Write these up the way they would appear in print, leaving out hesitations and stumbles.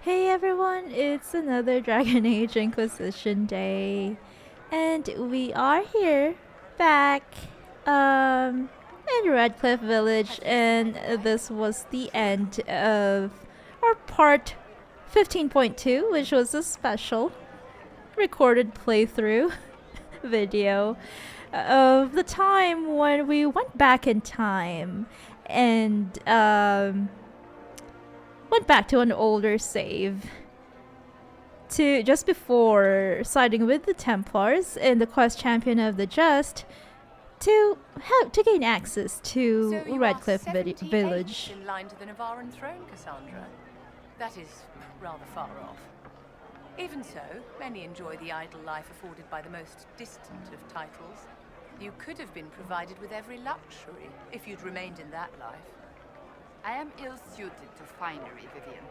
Hey everyone, it's another Dragon Age Inquisition day, and we are here back in Redcliffe Village, and this was the end of our part 15.2, which was a special recorded playthrough video of the time when we went back in time and went back to an older save to just before siding with the Templars in the quest Champion of the Just to gain access to So you Redcliffe are 78th Village. in line to the Navaran throne, Cassandra. That is rather far off. Even so, many enjoy the idle life afforded by the most distant of titles. You could have been provided with every luxury if you'd remained in that life. I am ill-suited to finery, Vivian.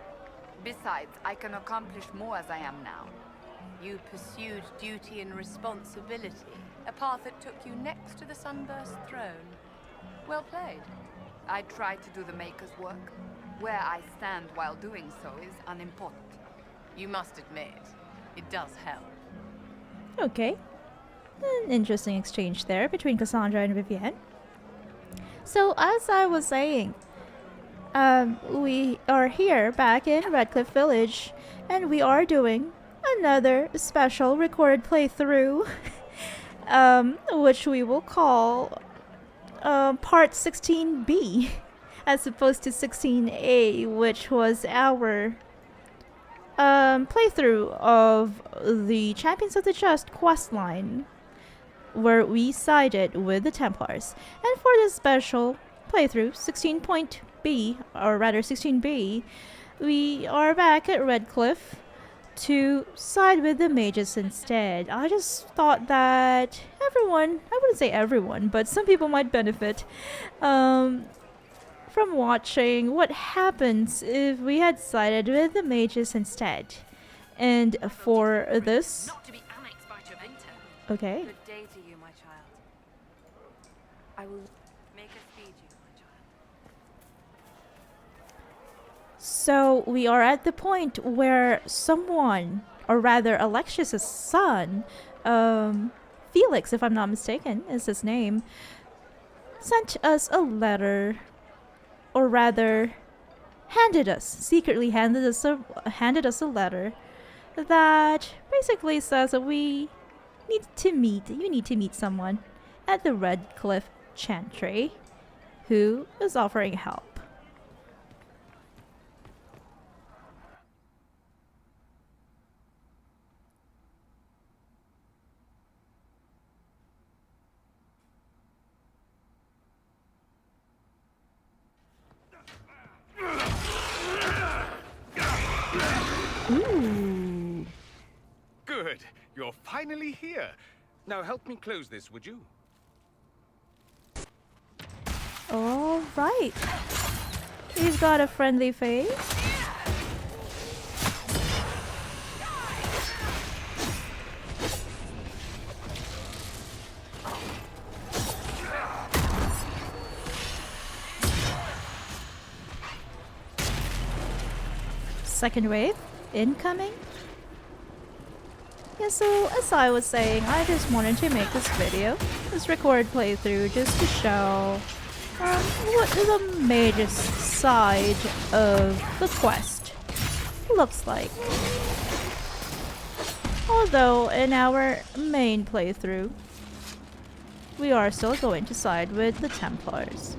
Besides, I can accomplish more as I am now. You pursued duty and responsibility, a path that took you next to the Sunburst throne. Well played. I try to do the Maker's work. Where I stand while doing so is unimportant. You must admit, it does help. Okay. An interesting exchange there between Cassandra and Vivienne. So, as I was saying, we are here back in Redcliffe Village, and we are doing another special recorded playthrough, which we will call part 16B, as opposed to 16A, which was our playthrough of the Champions of the Just questline, where we sided with the Templars. And for this special playthrough, 16B, we are back at Redcliffe to side with the mages instead. I just thought that everyone, I wouldn't say everyone, but some people might benefit from watching what happens if we had sided with the mages instead. And for this, Not to be annexed by Treventa. okay. Good day to you, my child. I will make us feed you, my child. So we are at the point where someone, or rather Alexius's son, Felix, if I'm not mistaken, is his name, sent us a letter, or rather, secretly handed us a letter that basically says that you need to meet someone at the Redcliffe Chantry who is offering help. Ooh. Good. You're finally here. Now help me close this, would you? All right. He's got a friendly face. Second wave incoming. Yeah, so as I was saying, I just wanted to make this video, this record playthrough, just to show what the mage's side of the quest looks like. Although in our main playthrough, we are still going to side with the Templars.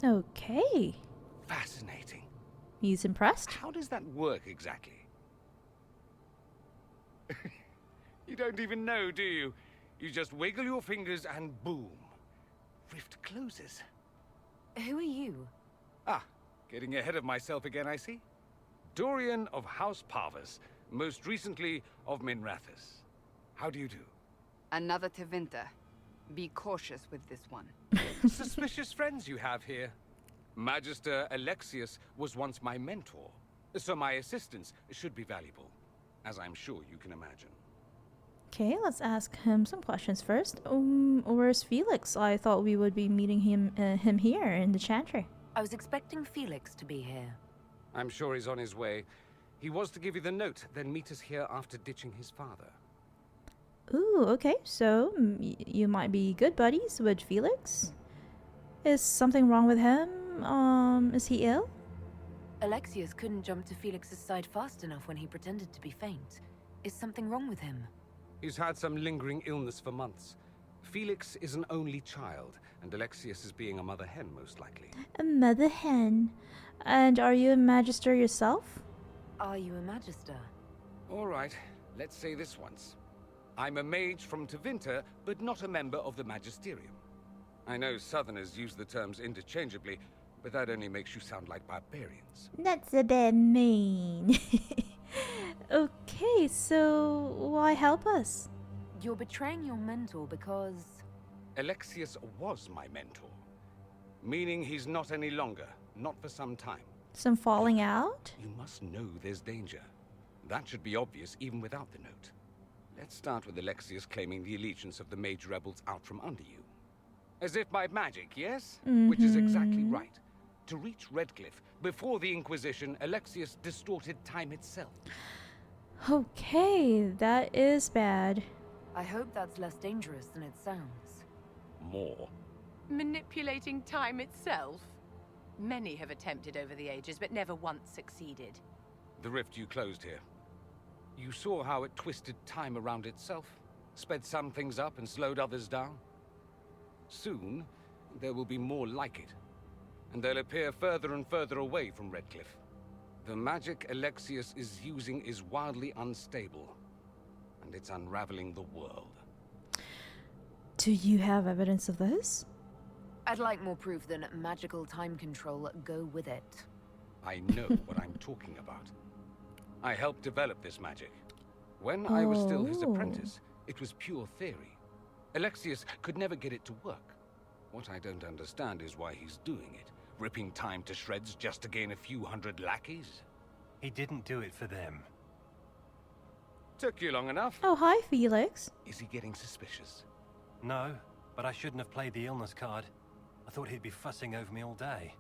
Okay. Fascinating. He's impressed. How does that work exactly? You don't even know, do you? You just wiggle your fingers and boom. Rift closes. Who are you? Ah, getting ahead of myself again, I see. Dorian of House Parvus, most recently of Minrathous. How do you do? Another Tevinter. Be cautious with this one. Suspicious friends you have here. Magister Alexius was once my mentor, so my assistance should be valuable. as I'm sure you can imagine. Okay, let's ask him some questions first. Where's Felix? I thought we would be meeting him here in the chantry. I was expecting Felix to be here. I'm sure he's on his way. He was to give you the note, then meet us here after ditching his father. Ooh, okay, so you might be good buddies with Felix? Is something wrong with him? Is he ill? Alexius couldn't jump to Felix's side fast enough when he pretended to be faint. Is something wrong with him? He's had some lingering illness for months. Felix is an only child, and Alexius is being a mother hen, most likely. A mother hen. And are you a magister yourself? Are you a magister? All right, let's say this once. I'm a mage from Tevinter, but not a member of the Magisterium. I know Southerners use the terms interchangeably, but that only makes you sound like barbarians. That's a bit mean. Okay, so why help us? You're betraying your mentor because... Alexius was my mentor, meaning he's not any longer, not for some time. Some falling out? You must know there's danger. That should be obvious even without the note. Let's start with Alexius claiming the allegiance of the mage rebels out from under you. As if by magic, yes? Which is exactly right. To reach Redcliffe, before the Inquisition, Alexius distorted time itself. Okay, that is bad. I hope that's less dangerous than it sounds. More. Manipulating time itself? Many have attempted over the ages, but never once succeeded. The rift you closed here. You saw how it twisted time around itself, sped some things up and slowed others down. Soon, there will be more like it, and they'll appear further and further away from Redcliffe. The magic Alexius is using is wildly unstable, and it's unraveling the world. Do you have evidence of this? I'd like more proof than magical time control go with it. I know what I'm talking about. I helped develop this magic. When I was still his apprentice, it was pure theory. Alexius could never get it to work. What I don't understand is why he's doing it, ripping time to shreds just to gain a few hundred lackeys. He didn't do it for them. Took you long enough. Oh, hi, Felix. Is he getting suspicious? No, but I shouldn't have played the illness card. I thought he'd be fussing over me all day.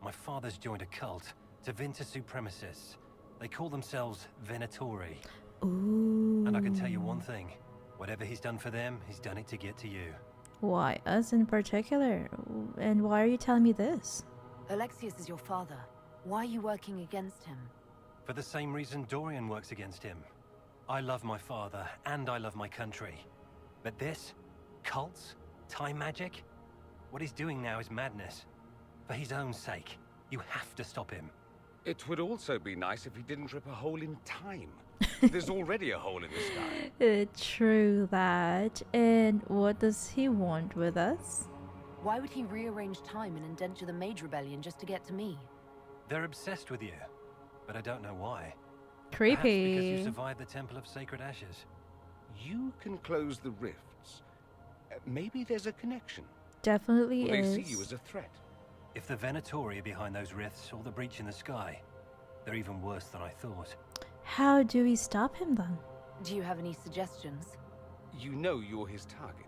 My father's joined a cult, Tevinter supremacists. They call themselves Venatori. Ooh. And I can tell you one thing. Whatever he's done for them, he's done it to get to you. Why us in particular? And why are you telling me this? Alexius is your father. Why are you working against him? For the same reason Dorian works against him. I love my father, and I love my country. But this? Cults? Time magic? What he's doing now is madness. For his own sake, you have to stop him. It would also be nice if he didn't rip a hole in time. There's already a hole in the sky. True that. And what does he want with us? Why would he rearrange time and indenture the Mage Rebellion just to get to me? They're obsessed with you, but I don't know why. Creepy. Perhaps because you survived the Temple of Sacred Ashes. You can close the rifts. Maybe there's a connection. Definitely Will is. they see you as a threat? If the Venatori are behind those rifts or the breach in the sky, they're even worse than I thought. How do we stop him then? Do you have any suggestions? You know you're his target.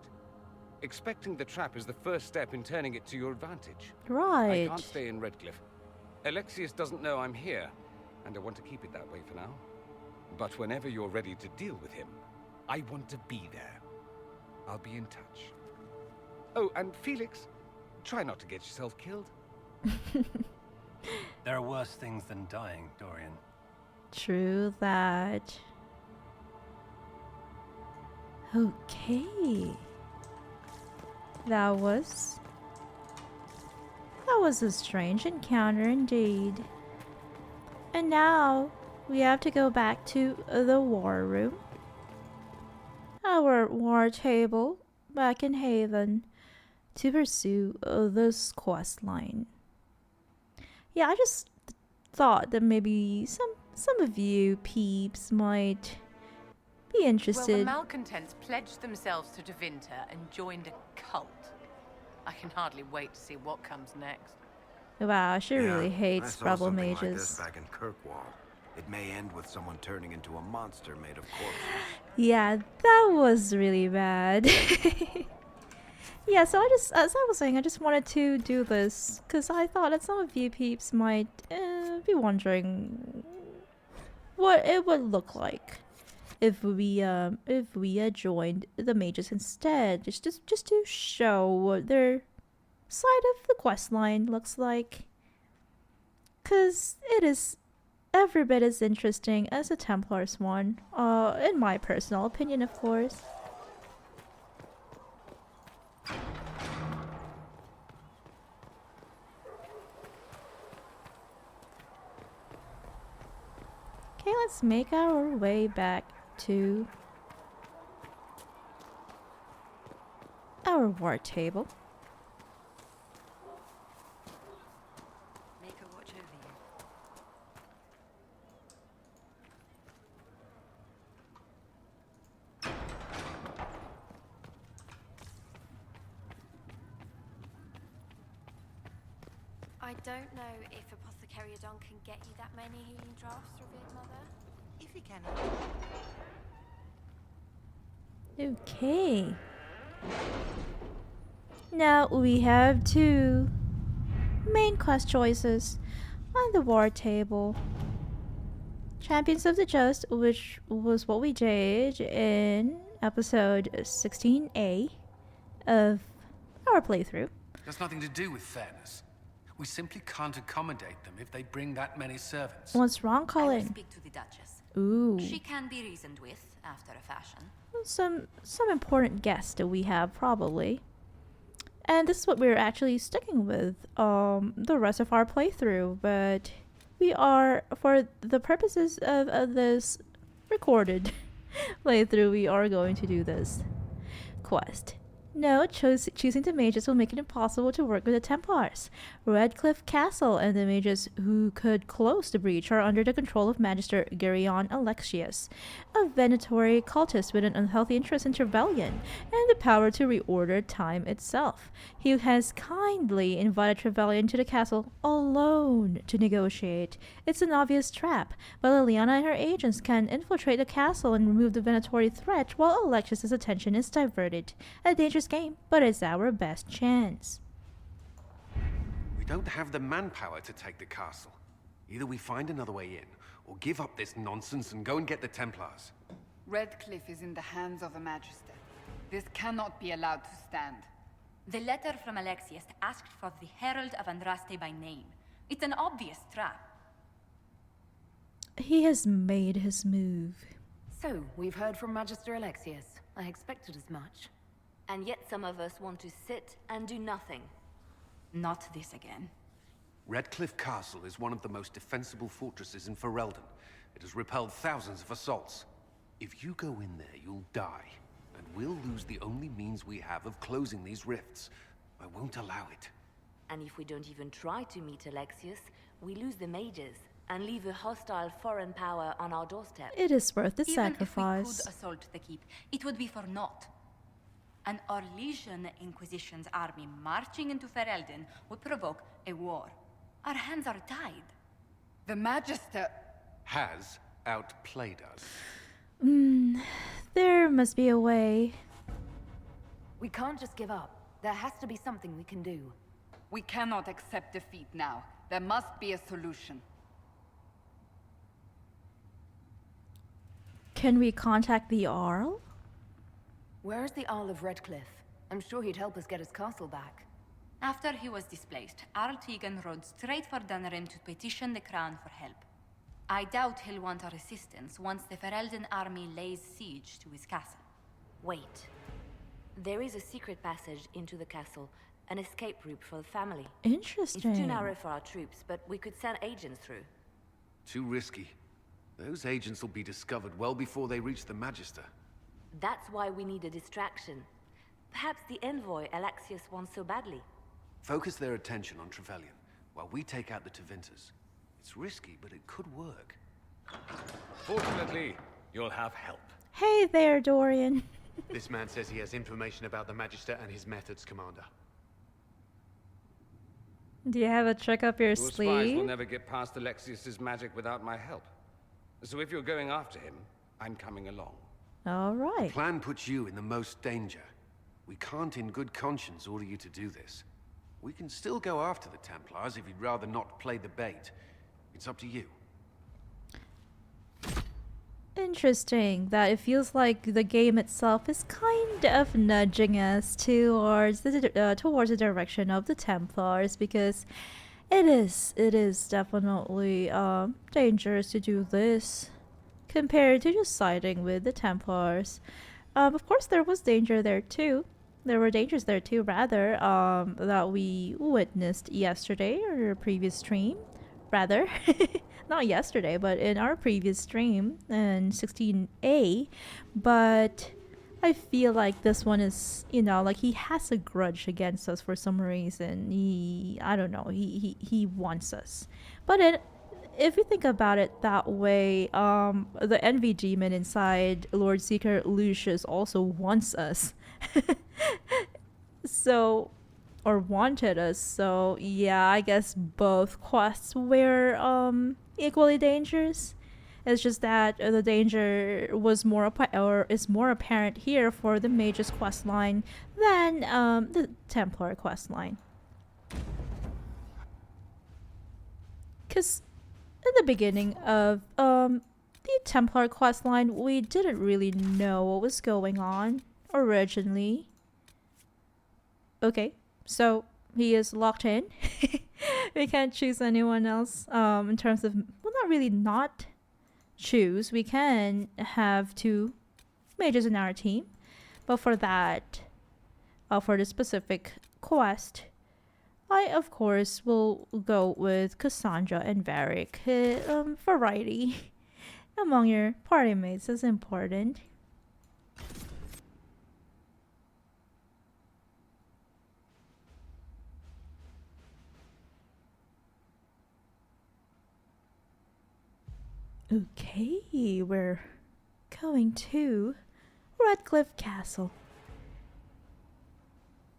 Expecting the trap is the first step in turning it to your advantage. Right. I can't stay in Redcliffe. Alexius doesn't know I'm here, and I want to keep it that way for now. But whenever you're ready to deal with him, I want to be there. I'll be in touch. Oh, and Felix, try not to get yourself killed. There are worse things than dying, Dorian. True that. Okay. That was a strange encounter indeed. And now we have to go back to the war room. Our war table back in Haven to pursue this quest line. Yeah, I just thought that maybe some of you peeps might be Well, the interested. malcontents pledged themselves to Tevinter and joined a cult. I can hardly wait to see what comes next. Wow, she really I hates saw rebel something mages. like this back in Kirkwall. It may end with someone turning into a monster made of corpses. Yeah, that was really bad. Yeah, so as I was saying, I just wanted to do this because I thought that some of you peeps might be wondering what it would look like if we joined the mages instead, just to show what their side of the quest line looks like, because it is every bit as interesting as the Templars one, in my personal opinion, of course. Okay, let's make our way back to our war table. Make her watch over you. I don't know if Apothecary Adon can get you that many healing drafts, revered mother. If he can. Okay. Now we have two main quest choices on the war table. Champions of the Just, which was what we did in episode 16A of our playthrough. That's nothing to do with fairness. We simply can't accommodate them if they bring that many servants. What's wrong, I will Colin? speak to the Duchess. Ooh. She can be reasoned with, after a fashion. Some important guests that we have, probably. And this is what we're actually sticking with the rest of our playthrough, but we are, for the purposes of this recorded playthrough, we are going to do this quest. No, choosing the mages will make it impossible to work with the Templars. Redcliffe Castle and the mages who could close the breach are under the control of Magister Gerion Alexius, a Venatori cultist with an unhealthy interest in Trevelyan and the power to reorder time itself. He has kindly invited Trevelyan to the castle alone to negotiate. It's an obvious trap, but Liliana and her agents can infiltrate the castle and remove the Venatori threat while Alexius's attention is diverted. A dangerous game, but it's our best chance. We don't have the manpower to take the castle. Either we find another way in, or give up this nonsense and go and get the Templars. Redcliffe is in the hands of a Magister. This cannot be allowed to stand. The letter from Alexius asked for the Herald of Andraste by name. It's an obvious trap. He has made his move. So, we've heard from Magister Alexius. I expected as much. And yet some of us want to sit and do nothing. Not this again. Redcliffe Castle is one of the most defensible fortresses in Ferelden. It has repelled thousands of assaults. If you go in there, you'll die. And we'll lose the only means we have of closing these rifts. I won't allow it. And if we don't even try to meet Alexius, we lose the mages and leave a hostile foreign power on our doorstep. It is worth the Even sacrifice. if we could assault the keep, it would be for naught. An Orlesian Inquisition's army marching into Ferelden would provoke a war. Our hands are tied. The Magister... Has outplayed us. There must be a way. We can't just give up. There has to be something we can do. We cannot accept defeat now. There must be a solution. Can we contact the Arl? Where is the Arl of Redcliffe? I'm sure he'd help us get his castle back. After he was displaced, Arl Tegan rode straight for Dunrim to petition the Crown for help. I doubt he'll want our assistance once the Ferelden army lays siege to his castle. Wait. There is a secret passage into the castle, an escape route for the family. Interesting. It's too narrow for our troops, but we could send agents through. Too risky. Those agents will be discovered well before they reach the Magister. That's why we need a distraction. Perhaps the envoy Alexius wants so badly. Focus their attention on Trevelyan, while we take out the Tevinters. It's risky, but it could work. Fortunately, you'll have help. Hey there, Dorian. This man says he has information about the Magister and his methods, Commander. Do you have a trick up your Your spies will sleeve? never get past Alexius's magic without my help. So if you're going after him, I'm coming along. All right. The plan puts you in the most danger. We can't in good conscience order you to do this. We can still go after the Templars if you'd rather not play the bait. It's up to you. Interesting that it feels like the game itself is kind of nudging us towards the direction of the Templars, because it is definitely dangerous to do this compared to just siding with the Templars. Of course, there was danger there too. There were dangers there too, rather, that we witnessed yesterday or previous stream, rather. Not yesterday, but in our previous stream in 16A. But I feel like this one is, you know, like he has a grudge against us for some reason. I don't know, he wants us. But if you think about it that way, the envy demon inside Lord Seeker Lucius also wants us. So, or wanted us. So yeah, I guess both quests were equally dangerous. It's just that the danger was is more apparent here for the Mage's quest line than the Templar quest line. Because in the beginning of the Templar quest line, we didn't really know what was going on originally. Okay, so he is locked in. We can't choose anyone else in terms of, well, not really not choose. We can have 2 mages in our team, but for that, for the specific quest, I of course will go with Cassandra and Varric. Variety among your party mates is important. Okay, we're going to Redcliffe Castle.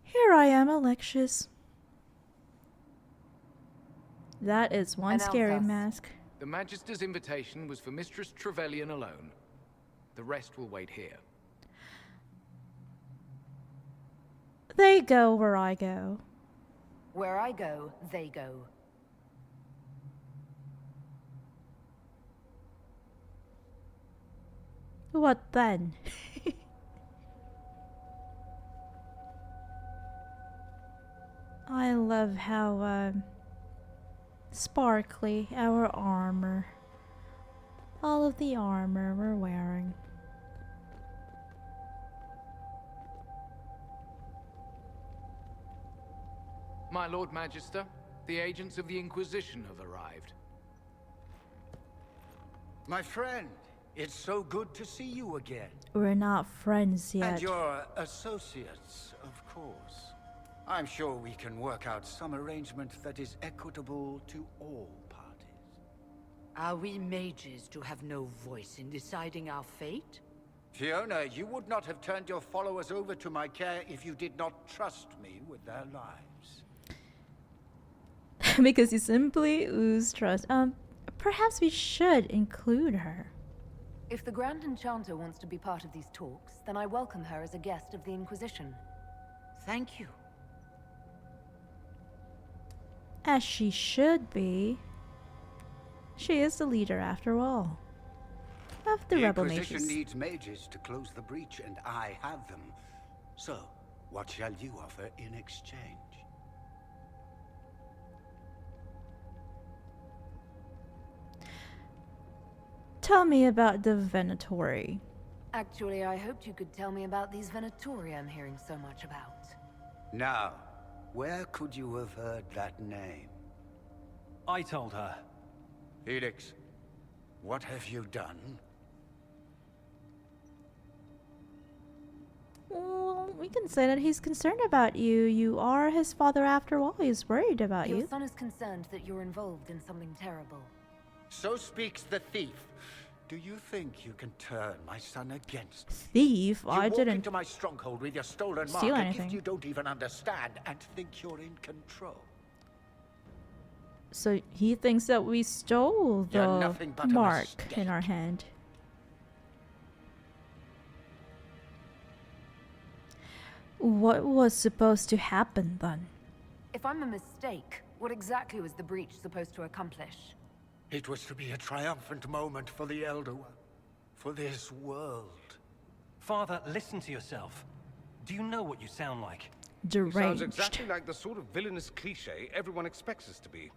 Here I am, Alexius. That is one scary mask. The Magister's invitation was for Mistress Trevelyan alone. The rest will wait here. They go where I go. Where I go, they go. What then? I love how sparkly our armor. All of the armor we're wearing. My Lord Magister, the agents of the Inquisition have arrived. My friend, it's so good to see you again. We're not friends yet. And your associates, of course. I'm sure we can work out some arrangement that is equitable to all parties. Are we mages to have no voice in deciding our fate? Fiona, you would not have turned your followers over to my care if you did not trust me with their lives. Because you simply ooze trust. Perhaps we should include her. If the Grand Enchanter wants to be part of these talks, then I welcome her as a guest of the Inquisition. Thank you. As she should be. She is the leader, after all, of the Rebel Mages. The Inquisition needs mages to close the breach, and I have them. So, what shall you offer in exchange? Tell me about the Venatori. Actually, I hoped you could tell me about these Venatori I'm hearing so much about. Now, where could you have heard that name? I told her. Felix, what have you done? Well, we can say that he's concerned about you. You are his father after all. He's worried about you. Your son is concerned that you're involved in something terrible. So speaks the thief. Do you think you can turn my son against me? Thief? I walk didn't into my stronghold with your stolen steal mark, anything. a gift you don't even understand, and think you're in control. So he thinks that we stole You're the nothing but a mark mistake. in our hand. What was supposed to happen then? If I'm a mistake, what exactly was the breach supposed to accomplish? It was to be a triumphant moment for the Elder One. For this world. Father, listen to yourself. Do you know what you sound like? Deranged. He sounds exactly like the sort of villainous cliche everyone expects us to be.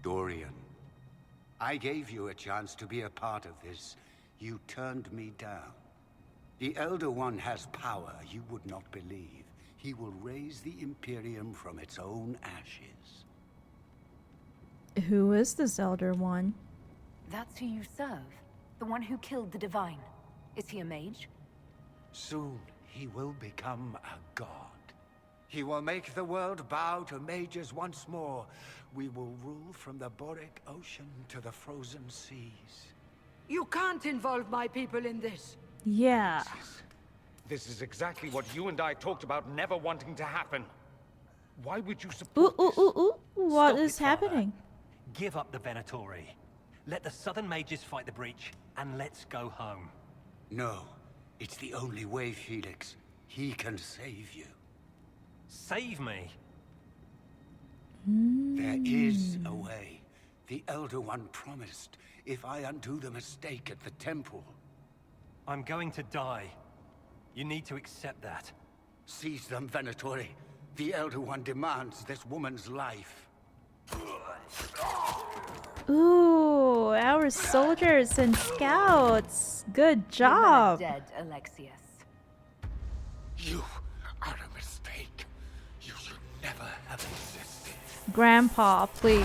Dorian, I gave you a chance to be a part of this. You turned me down. The Elder One has power you would not believe. He will raise the Imperium from its own ashes. Who is this Elder One? That's who you serve. The one who killed the Divine. Is he a mage? Soon, he will become a god. He will make the world bow to mages once more. We will rule from the Boric Ocean to the frozen seas. You can't involve my people in this. Yeah. This is exactly what you and I talked about never wanting to happen. Why would you Ooh, support ooh, this? ooh, ooh. What Stop is it, Father. happening? Give up the Venatori. Let the Southern Mages fight the breach, and let's go home. No, it's the only way, Felix. He can save you. Save me? There is a way. The Elder One promised, if I undo the mistake at the temple. I'm going to die. You need to accept that. Seize them, Venatori. The Elder One demands this woman's life. Ooh, our soldiers and scouts. Good job. Dead, Alexius. You are a mistake. You should never have existed. Grandpa, please.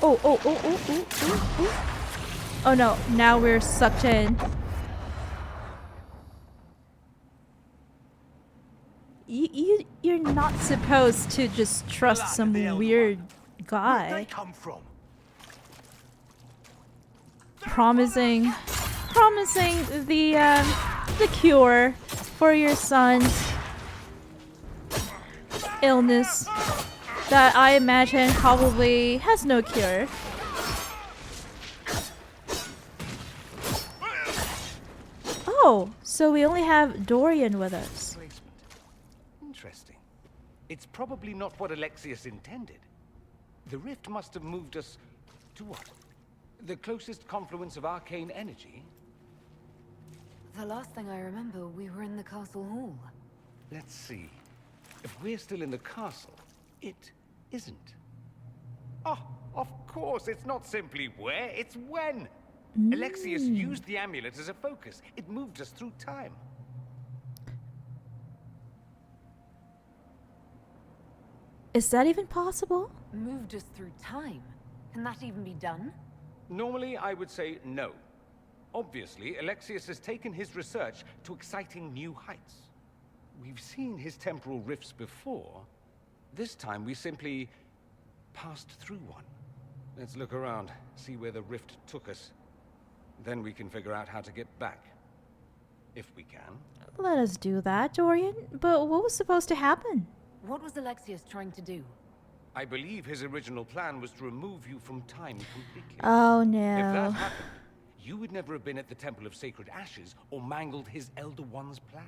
Oh, oh, oh, oh, oh, oh, oh. Oh no, now we're sucked in. You're not supposed to just trust some weird guy. Promising the cure for your son's illness that I imagine probably has no cure. Oh, so we only have Dorian with us. Interesting. It's probably not what Alexius intended. The rift must have moved us to what? The closest confluence of arcane energy? The last thing I remember, we were in the castle hall. Let's see. If we're still in the castle, it isn't. Oh, of course, it's not simply where, it's when. Alexius used the amulet as a focus. It moved us through time. Is that even possible? Moved us through time? Can that even be done? Normally, I would say no. Obviously, Alexius has taken his research to exciting new heights. We've seen his temporal rifts before. This time, we simply passed through one. Let's look around, see where the rift took us. Then we can figure out how to get back. If we can. Let us do that, Dorian. But what was supposed to happen? What was Alexius trying to do? I believe his original plan was to remove you from time completely. Oh If no. that happened, you would never have been at the Temple of Sacred Ashes or mangled his Elder One's plan.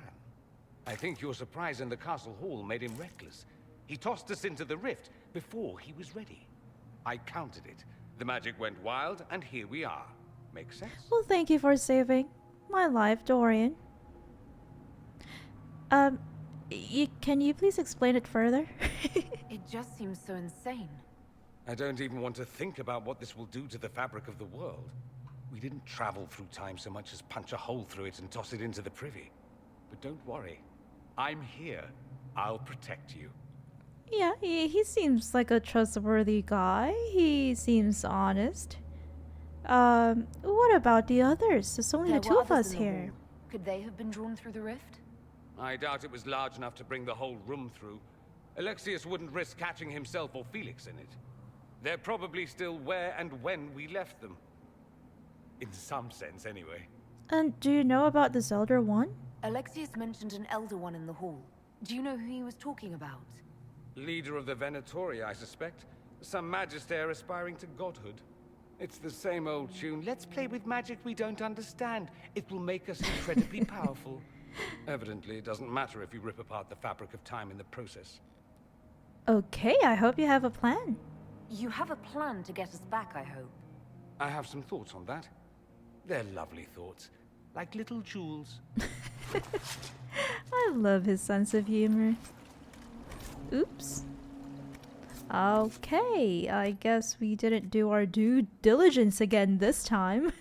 I think your surprise in the castle hall made him reckless. He tossed us into the rift before he was ready. I counted it. The magic went wild, and here we are. Make sense? Well, thank you for saving my life, Dorian. Can you please explain it further? It just seems so insane. I don't even want to think about what this will do to the fabric of the world. We didn't travel through time so much as punch a hole through it and toss it into the privy. But don't worry. I'm here. I'll protect you. Yeah, he seems like a trustworthy guy. He seems honest. What about the others? There's only the There two were of others us in the here. hall. Could they have been drawn through the rift? I doubt it was large enough to bring the whole room through. Alexius wouldn't risk catching himself or Felix in it. They're probably still where and when we left them. In some sense, anyway. And do you know about this Elder One? Alexius mentioned an Elder One in the hall. Do you know who he was talking about? Leader of the Venatori, I suspect. Some magister aspiring to godhood. It's the same old tune. Let's play with magic we don't understand. It will make us incredibly powerful. Evidently, it doesn't matter if you rip apart the fabric of time in the process. Okay, I hope you have a plan. You have a plan to get us back, I hope. I have some thoughts on that. They're lovely thoughts, like little jewels. I love his sense of humor. Oops. Okay, I guess we didn't do our due diligence again this time.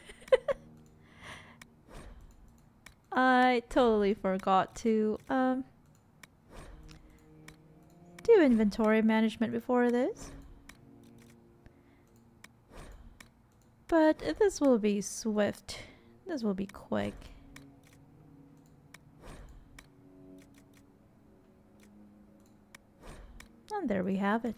I totally forgot to do inventory management before this. But this will be swift. This will be quick. And there we have it.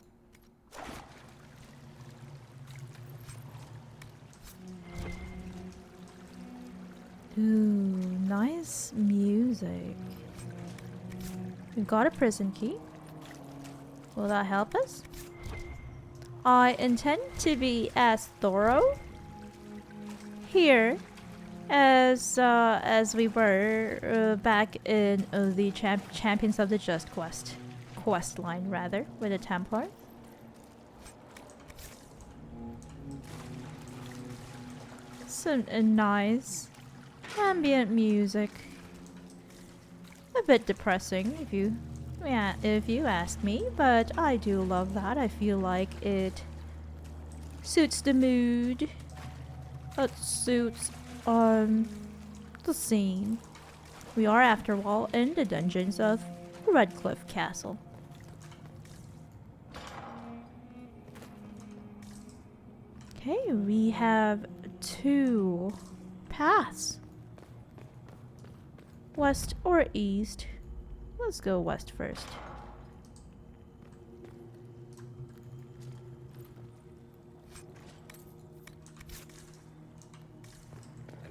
Ooh, nice music. We've got a prison key. Will that help us? I intend to be as thorough here as we were back in the Champions of the Just quest line, rather, with the Templars. Some nice ambient music. A bit depressing if you ask me, but I do love that. I feel like it suits the mood. It suits the scene. We are, after all, in the dungeons of Redcliffe Castle. Okay, we have 2 paths. West or east? Let's go west first.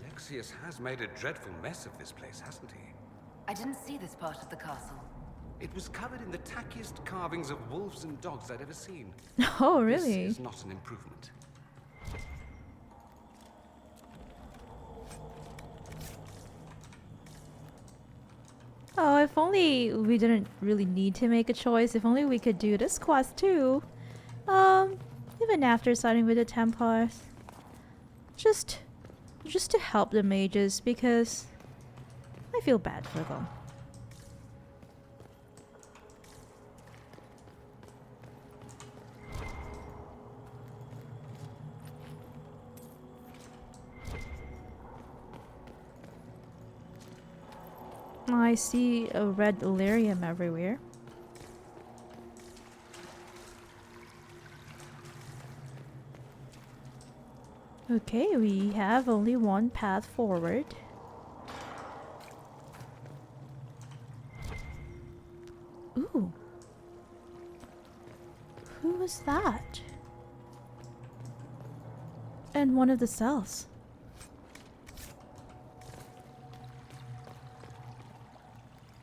Alexius has made a dreadful mess of this place, hasn't he? I didn't see this part of the castle. It was covered in the tackiest carvings of wolves and dogs I'd ever seen. Oh, really? This is not an improvement. Oh, if only we didn't really need to make a choice. If only we could do this quest too. Even after siding with the Templars. Just to help the mages, because I feel bad for them. I see a red lyrium everywhere. Okay, we have only one path forward. Ooh. Who was that? In one of the cells.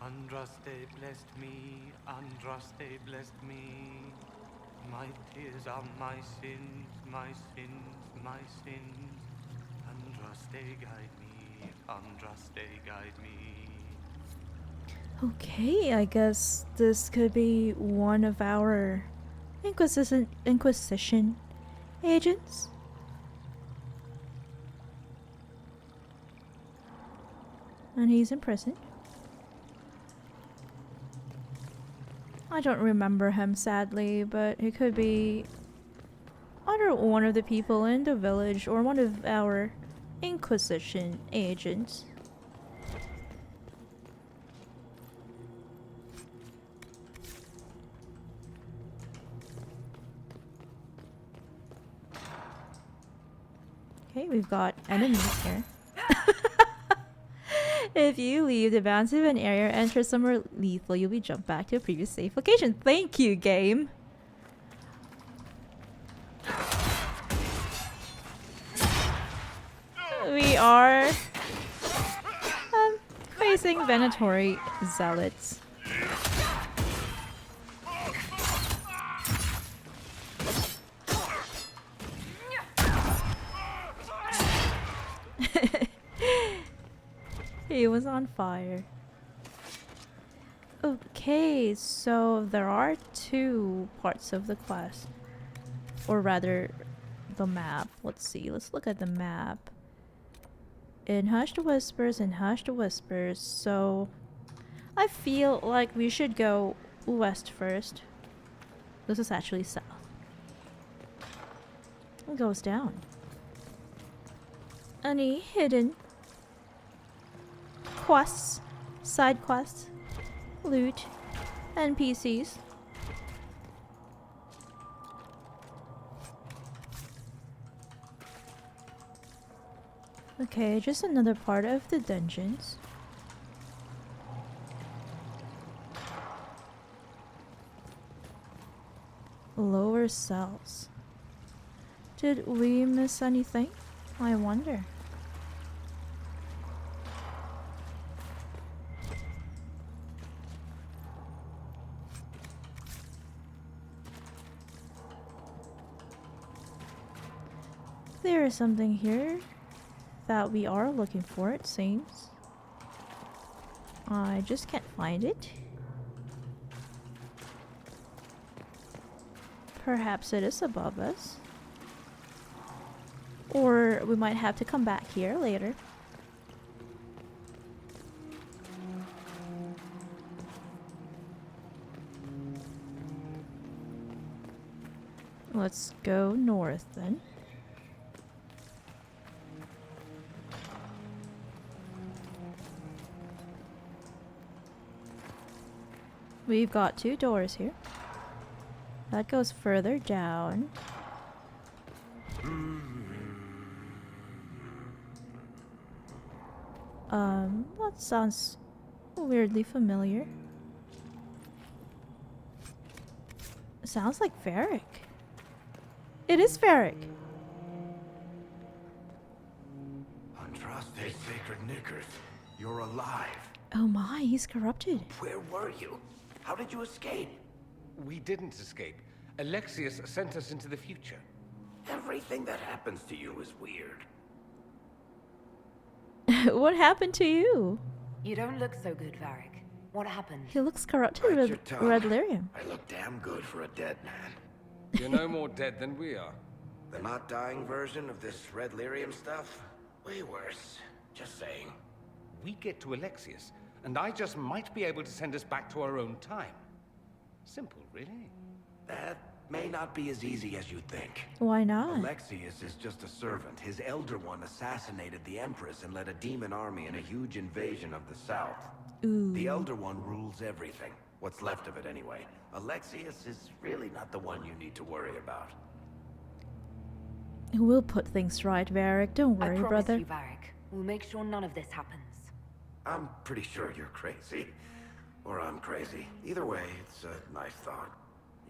Andraste blessed me, Andraste blessed me. My tears are my sins, my sins, my sins. Andraste guide me, Andraste guide me. Okay, I guess this could be one of our Inquisition agents. And he's in prison. I don't remember him, sadly, but it could be either one of the people in the village or one of our Inquisition agents. Okay, we've got enemies here. If you leave the bounds of an area or enter somewhere lethal, you'll be jumped back to a previous safe location. Thank you, game. We are facing Venatori zealots. He was on fire. Okay, so there are two parts of the quest. Or rather, the map. Let's see, let's look at the map. In Hushed Whispers and Hushed Whispers, so I feel like we should go west first. This is actually south. It goes down. Any hidden quests, side quests, loot, NPCs? Okay, just another part of the dungeons. Lower cells. Did we miss anything? I wonder. There is something here that we are looking for, it seems. I just can't find it. Perhaps it is above us. Or we might have to come back here later. Let's go north then. We've got two doors here. That goes further down. That sounds weirdly familiar. Sounds like Varric. It is Varric. Andraste Sacred Knickers, you're alive. Oh my, he's corrupted. Where were you? How did you escape? We didn't escape. Alexius sent us into the future. Everything that happens to you is weird. What happened to you? You don't look so good, Varric. What happened? He looks corrupted with red lyrium. I look damn good for a dead man. You're no more dead than we are. The not dying version of this red lyrium stuff? Way worse. Just saying. We get to Alexius, and I just might be able to send us back to our own time. Simple, really. That may not be as easy as you think. Why not? Alexius is just a servant. His Elder One assassinated the Empress and led a demon army in a huge invasion of the South. Ooh. The Elder One rules everything. What's left of it anyway. Alexius is really not the one you need to worry about. We'll put things right, Varric. Don't worry, I promise brother. you, Varric. We'll make sure none of this happens. I'm pretty sure you're crazy. Or I'm crazy. Either way, it's a nice thought.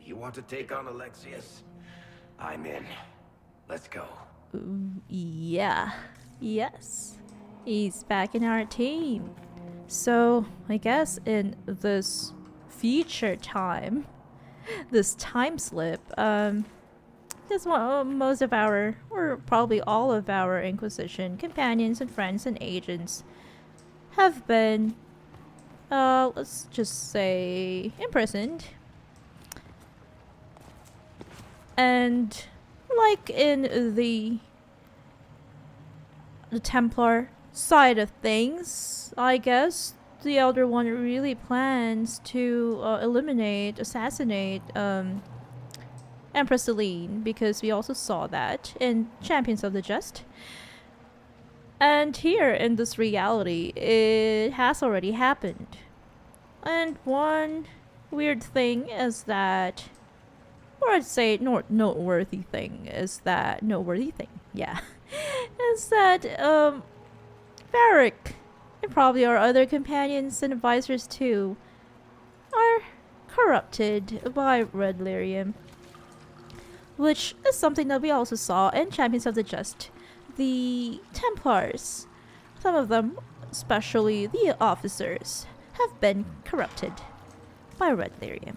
You want to take on Alexius? I'm in. Let's go. Yeah. Yes. He's back in our team. So, I guess in this future time, this time slip, because most of our, or probably all of our Inquisition companions and friends and agents have been, let's just say, imprisoned. And like in the Templar side of things, I guess the Elder One really plans to assassinate Empress Celine, because we also saw that in Champions of the Just. And here in this reality, it has already happened. And one weird thing is that, or I'd say noteworthy thing, is that Varric and probably our other companions and advisors too are corrupted by red lyrium, which is something that we also saw in Champions of the Just. The Templars, some of them, especially the officers, have been corrupted by red lyrium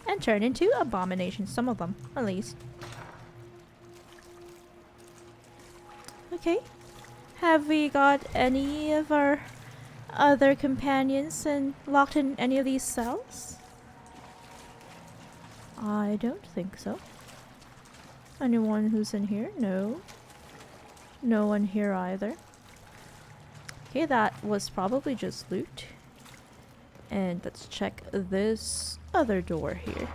and turned into abominations, some of them at least. Okay, Have we got any of our other companions locked in any of these cells? I don't think so. Anyone who's in here? No. No one here either. Okay, that was probably just loot. And let's check this other door here.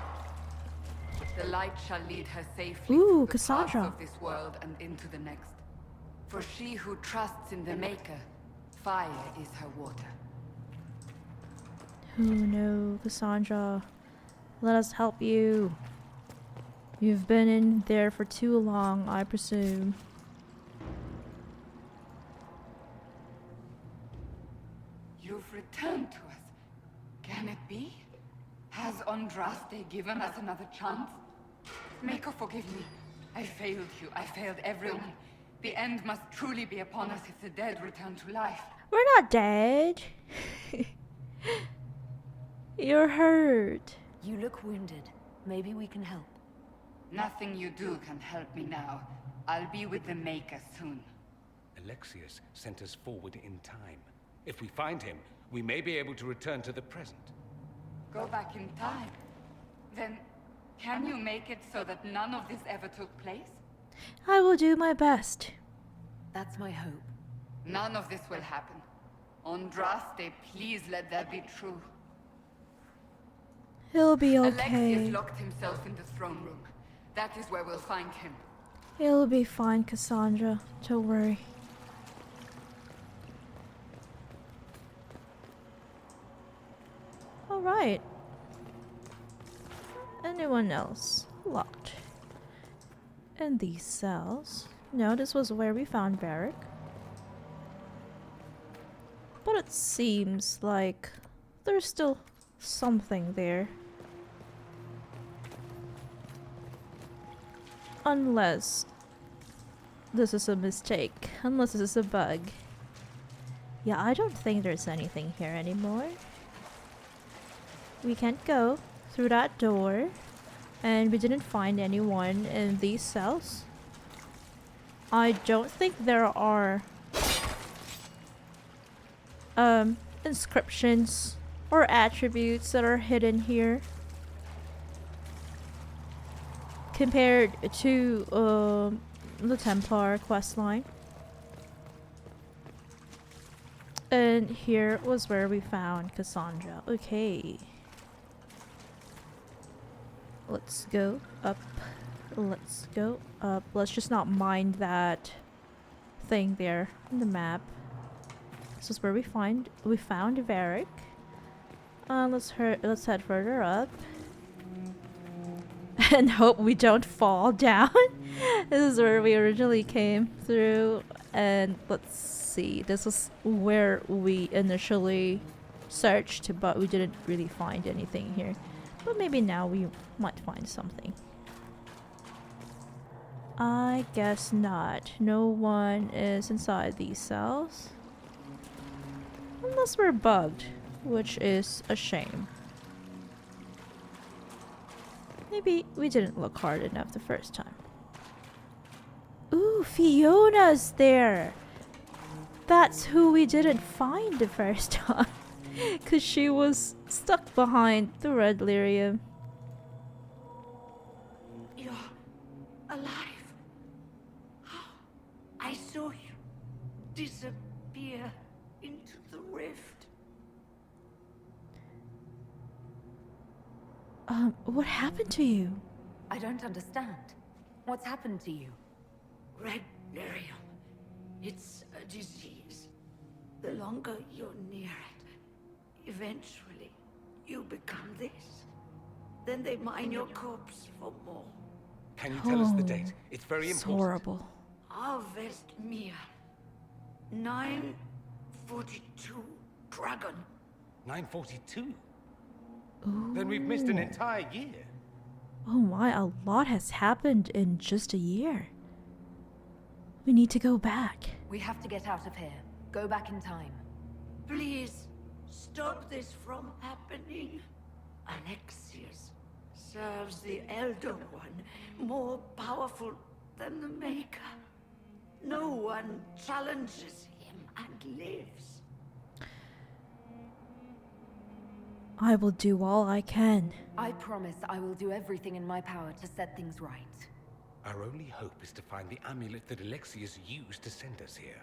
The light shall lead her safely Ooh, through the Cassandra. paths of this world and into the next. For she who trusts in the Maker, fire is her water. Oh no, Cassandra. Let us help you. You've been in there for too long, I presume. You've returned to us. Can it be? Has Andraste given us another chance? Maker, forgive me. I failed you. I failed everyone. The end must truly be upon us if the dead return to life. We're not dead. You're hurt. You look wounded. Maybe we can help. Nothing you do can help me now. I'll be with the Maker soon. Alexius sent us forward in time. If we find him, we may be able to return to the present. Go back in time? Then, can you make it so that none of this ever took place? I will do my best. That's my hope. None of this will happen. Andraste, please let that be true. He'll be okay. Alexius locked himself in the throne room. That is where we'll find him. He'll be fine, Cassandra. Don't worry. Alright. Anyone else? Locked. In these cells. No, this was where we found Varric. But it seems like there's still something there. Unless this is a mistake. Unless this is a bug. Yeah, I don't think there's anything here anymore. We can't go through that door. And we didn't find anyone in these cells. I don't think there are inscriptions or attributes that are hidden here compared to the Templar questline. And here was where we found Cassandra. Okay. Let's go up. Let's go up. Let's just not mind that thing there on the map. This is where we found Varric. Let's head further up. And hope we don't fall down. This is where we originally came through. And let's see. This was where we initially searched, but we didn't really find anything here. But maybe now we might find something. I guess not. No one is inside these cells. Unless we're bugged, which is a shame. Maybe we didn't look hard enough the first time. Ooh, Fiona's there! That's who we didn't find the first time. Because she was stuck behind the red lyrium. You're alive. I saw you disappear into the rift. What happened to you? I don't understand. What's happened to you? Red lyrium. It's a disease. The longer you're near it, eventually you become this. Then they mine your corpse for more. Can you tell us the date? It's very It's important. horrible. Harvest Mir. 942 Dragon. 942? Then we've missed an entire year. Oh my, a lot has happened in just a year. We need to go back. We have to get out of here. Go back in time. Please, stop this from happening. Alexius serves the Elder One, more powerful than the Maker. No one challenges him and lives. I will do all I can. I promise I will do everything in my power to set things right. Our only hope is to find the amulet that Alexius used to send us here.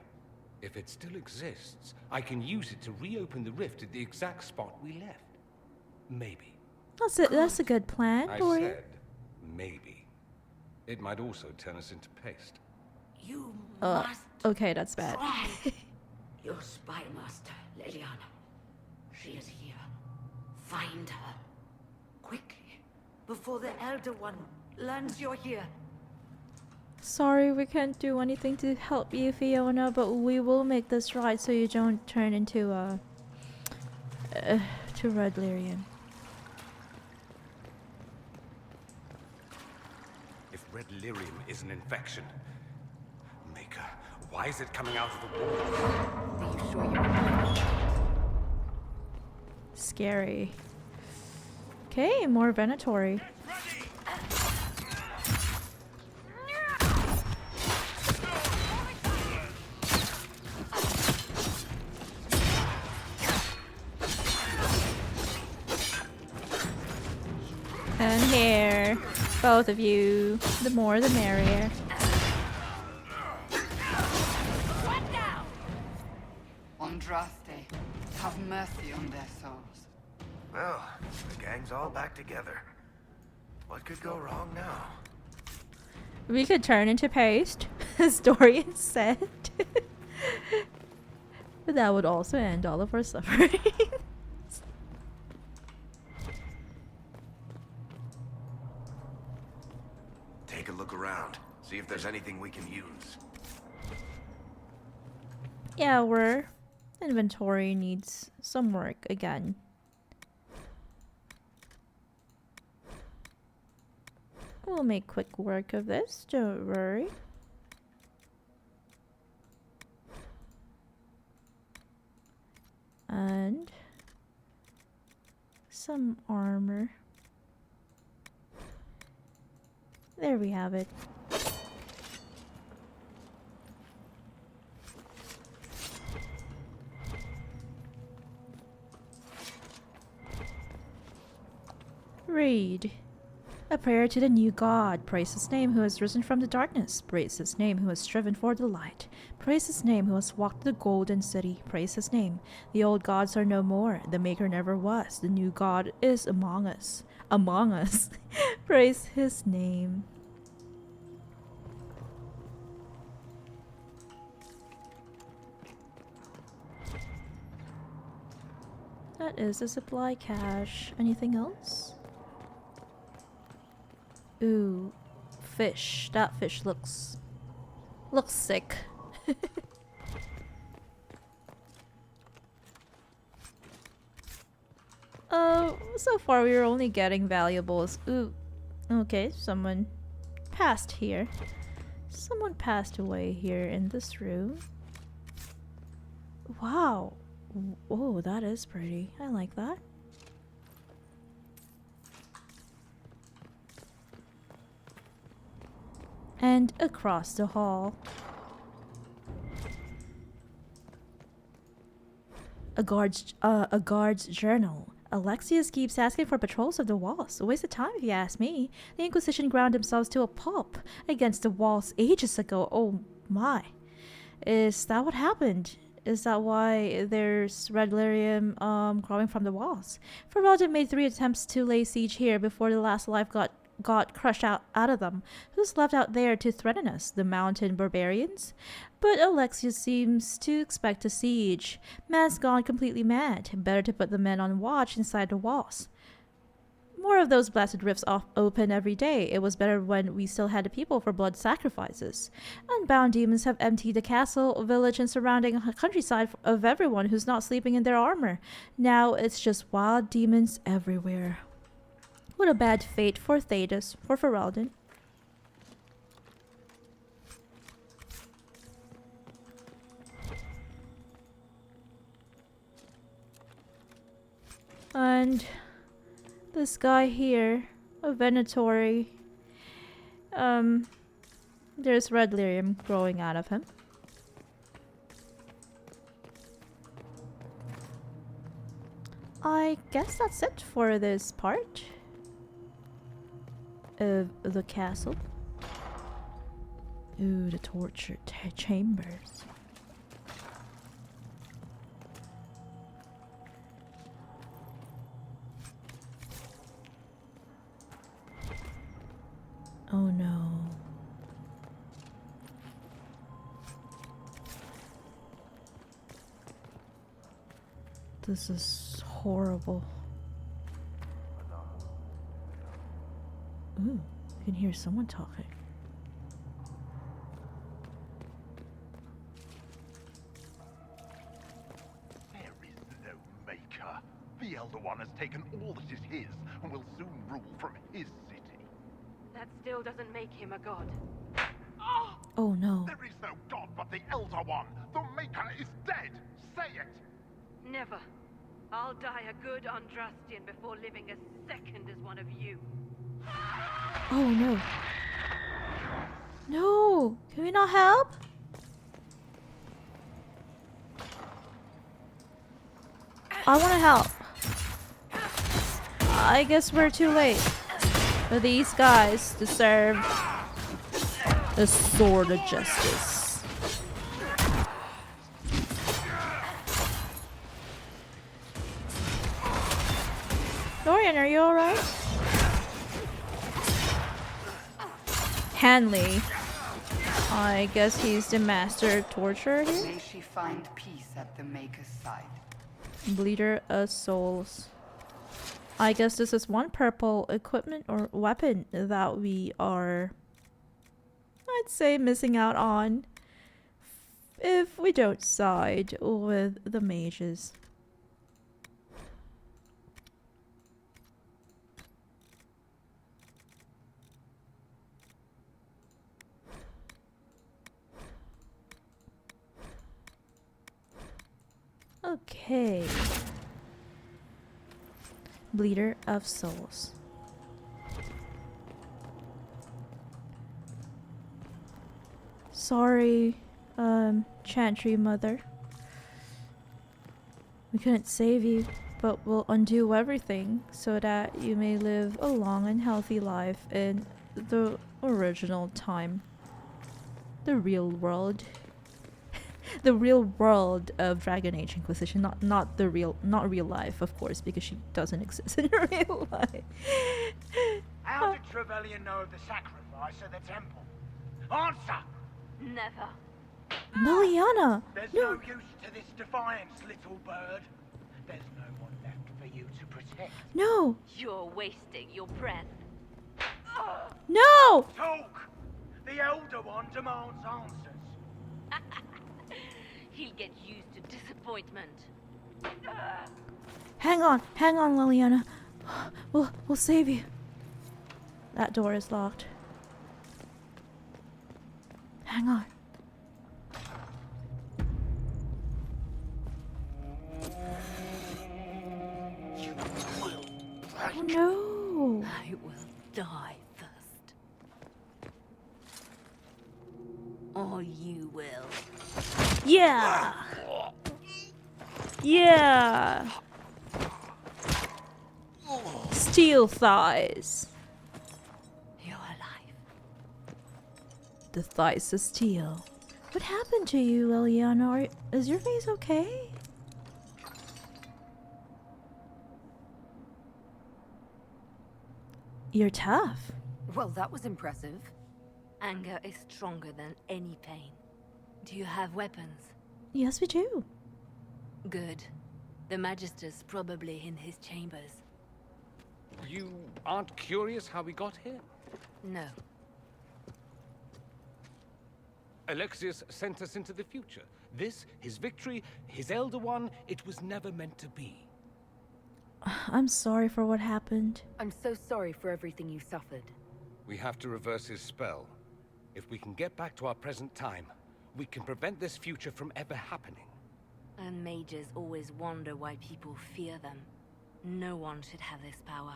If it still exists, I can use it to reopen the rift at the exact spot we left. Maybe. That's it. That's a good plan, I Dorian. said maybe. It might also turn us into paste. You must Okay, that's bad. try. Your spy master, Leliana. She is here. Find her. Quickly. Before the Elder One learns you're here. Sorry, we can't do anything to help you, Fiona, but we will make this right so you don't turn into to Red Lyrian. If Red Lyrium is an infection, Maker, why is it coming out of the wall? Are you sure you're... Scary. Okay, more Venatori. And here, both of you. The more the merrier. Andraste, have mercy on their souls. Well, the gang's all back together. What could go wrong now? We could turn into paste, as Dorian said. But that would also end all of our suffering. Take a look around. See if there's anything we can use. Yeah, our inventory needs some work again. We'll make quick work of this, don't worry. And some armor. There we have it. Read. A prayer to the new God. Praise his name who has risen from the darkness. Praise his name who has striven for the light. Praise his name who has walked the golden city. Praise his name. The old gods are no more. The maker never was. The new God is among us. Among us. Praise his name. That is a supply cache. Anything else? Ooh, fish. That fish looks sick. So far we are only getting valuables. Ooh, okay, someone passed here. Someone passed away here in this room. Wow. Oh, that is pretty. I like that. And across the hall. A guard's journal. Alexius keeps asking for patrols of the walls. A waste of time if you ask me. The Inquisition ground themselves to a pulp against the walls ages ago. Oh my. Is that what happened? Is that why there's red lyrium growing from the walls? Ferelden made 3 attempts to lay siege here before the last life got crushed out of them. Who's left out there to threaten us? The mountain barbarians? But Alexius seems to expect a siege. Man's gone completely mad. Better to put the men on watch inside the walls. More of those blasted rifts open every day. It was better when we still had the people for blood sacrifices. Unbound demons have emptied the castle, village, and surrounding countryside of everyone who's not sleeping in their armor. Now it's just wild demons everywhere. What a bad fate for Thedas, for Ferelden. And this guy here, a Venatori, There's red lyrium growing out of him. I guess that's it for this part of the castle. Ooh, the torture chambers. Oh no. This is horrible. Ooh, I can hear someone talking. There is no maker. The Elder One has taken all that is his and will soon rule from his city. That still doesn't make him a god. Oh no. There is no god but the Elder One. The Maker is dead. Say it. Never. I'll die a good Andrastian before living a second as one of you. Oh no. No! Can we not help? I want to help. I guess we're too late. But these guys deserve the sword of justice. Dorian, are you alright? Hanley. I guess he's the master torturer here. May she find peace at the Maker's side. Bleeder of souls. I guess this is one purple equipment or weapon that we are, I'd say, missing out on if we don't side with the mages. Okay. Bleeder of souls. Sorry, Chantry Mother. We couldn't save you, but we'll undo everything so that you may live a long and healthy life in the original time. The real world. The real world of Dragon Age Inquisition, not real life, of course, because she doesn't exist in real life. How did Trevelyan know of the sacrifice at the temple? Answer! Never. Liliana! There's no use to this defiance, little bird. There's no one left for you to protect. No! You're wasting your breath. No! Talk! The Elder One demands answers. He'll get used to disappointment. Hang on, Liliana. We'll save you. That door is locked. Hang on. Oh no! I will die first. Or you will. Yeah! Yeah! Steel thighs. You're alive. The thighs of steel. What happened to you, Liliana? Is your face okay? You're tough. Well, that was impressive. Anger is stronger than any pain. Do you have weapons? Yes, we do. Good. The Magister's probably in his chambers. You aren't curious how we got here? No. Alexius sent us into the future. This, his victory, his Elder One, it was never meant to be. I'm sorry for what happened. I'm so sorry for everything you suffered. We have to reverse his spell. If we can get back to our present time, we can prevent this future from ever happening. And mages always wonder why people fear them. No one should have this power.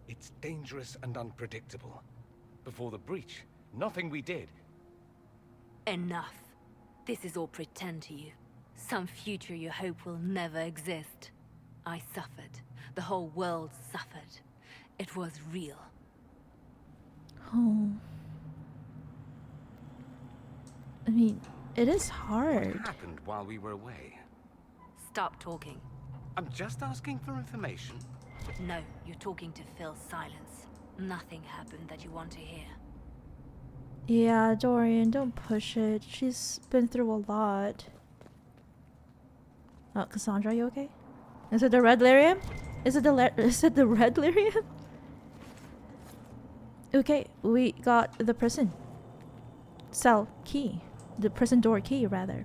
It's dangerous and unpredictable. Before the breach, nothing we did, Enough. This is all pretend to you. Some future you hope will never exist. I suffered. The whole world suffered. It was real. Oh. I mean, it is hard. What happened while we were away? Stop talking. I'm just asking for information. No, you're talking to fill silence. Nothing happened that you want to hear. Yeah, Dorian, don't push it. She's been through a lot. Oh, Cassandra, you okay? Is it the red lyrium? Is it the red lyrium? Okay, we got the prison cell key. The prison door key, rather.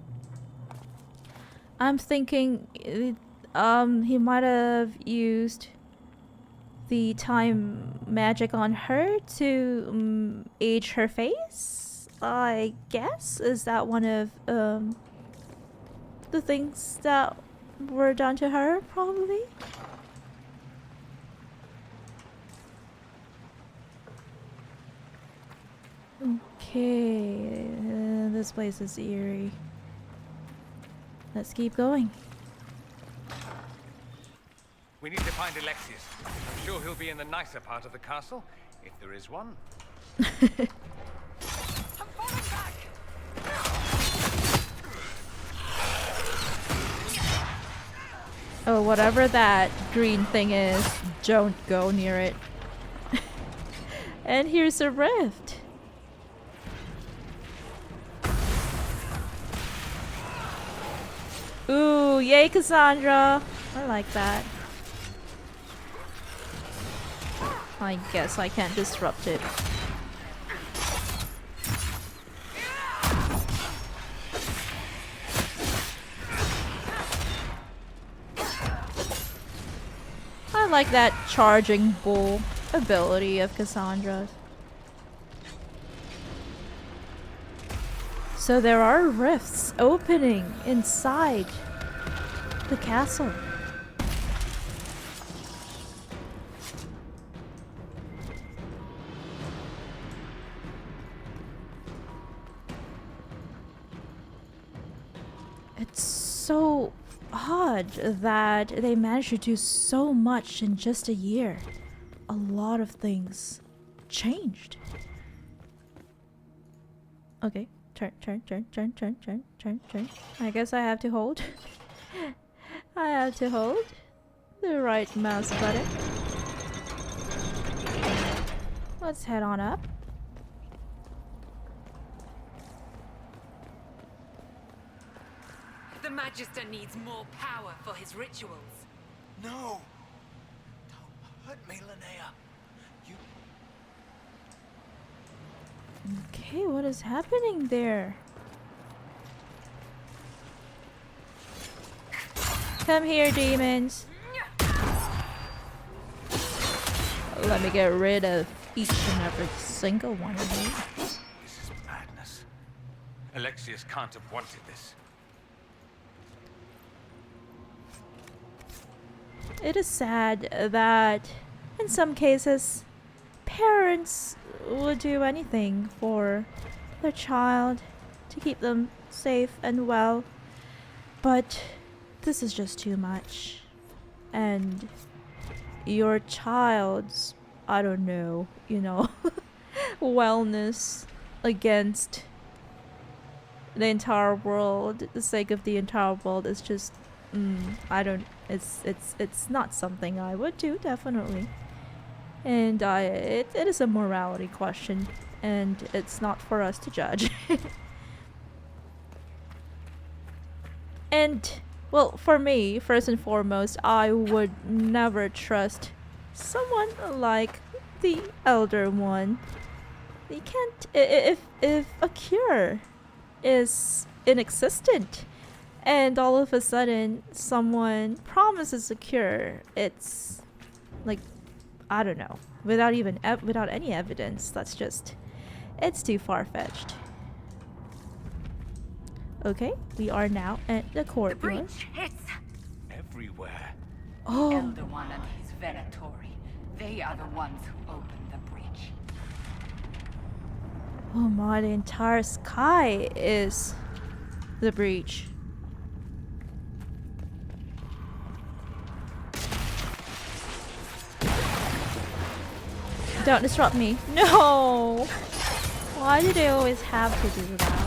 I'm thinking he might have used the time magic on her to age her face, I guess. Is that one of the things that were done to her, probably? Okay, this place is eerie. Let's keep going. We need to find Alexius. I'm sure he'll be in the nicer part of the castle, if there is one. Oh, whatever that green thing is, don't go near it. And here's a rift. Ooh, yay, Cassandra. I like that. I guess I can't disrupt it. I like that charging bull ability of Cassandra's. So there are rifts opening inside the castle. It's so odd that they managed to do so much in just a year. A lot of things changed. Okay, turn. I guess I have to hold. I have to hold the right mouse button. Let's head on up. The Magister needs more power for his rituals. No! Don't hurt me, Linnea. You... Okay, what is happening there? Come here, demons. Let me get rid of each and every single one of you. This is madness. Alexius can't have wanted this. It is sad that, in some cases, parents would do anything for their child to keep them safe and well, but this is just too much. And your child's, I don't know, wellness against the entire world, the sake of the entire world, is just, it's not something I would do, definitely. And it is a morality question, and it's not for us to judge. And, well, for me, first and foremost, I would never trust someone like the Elder One. You can't, if a cure is inexistent, and all of a sudden someone promises a cure, it's like, I don't know, without any evidence. That's just, it's too far-fetched. Okay, we are now at the courtyard. It's everywhere. Oh. The Elder One and his Venatori. They are the ones who opened the breach. Oh my, the entire sky is the breach. Don't disrupt me. No! Why do they always have to do that?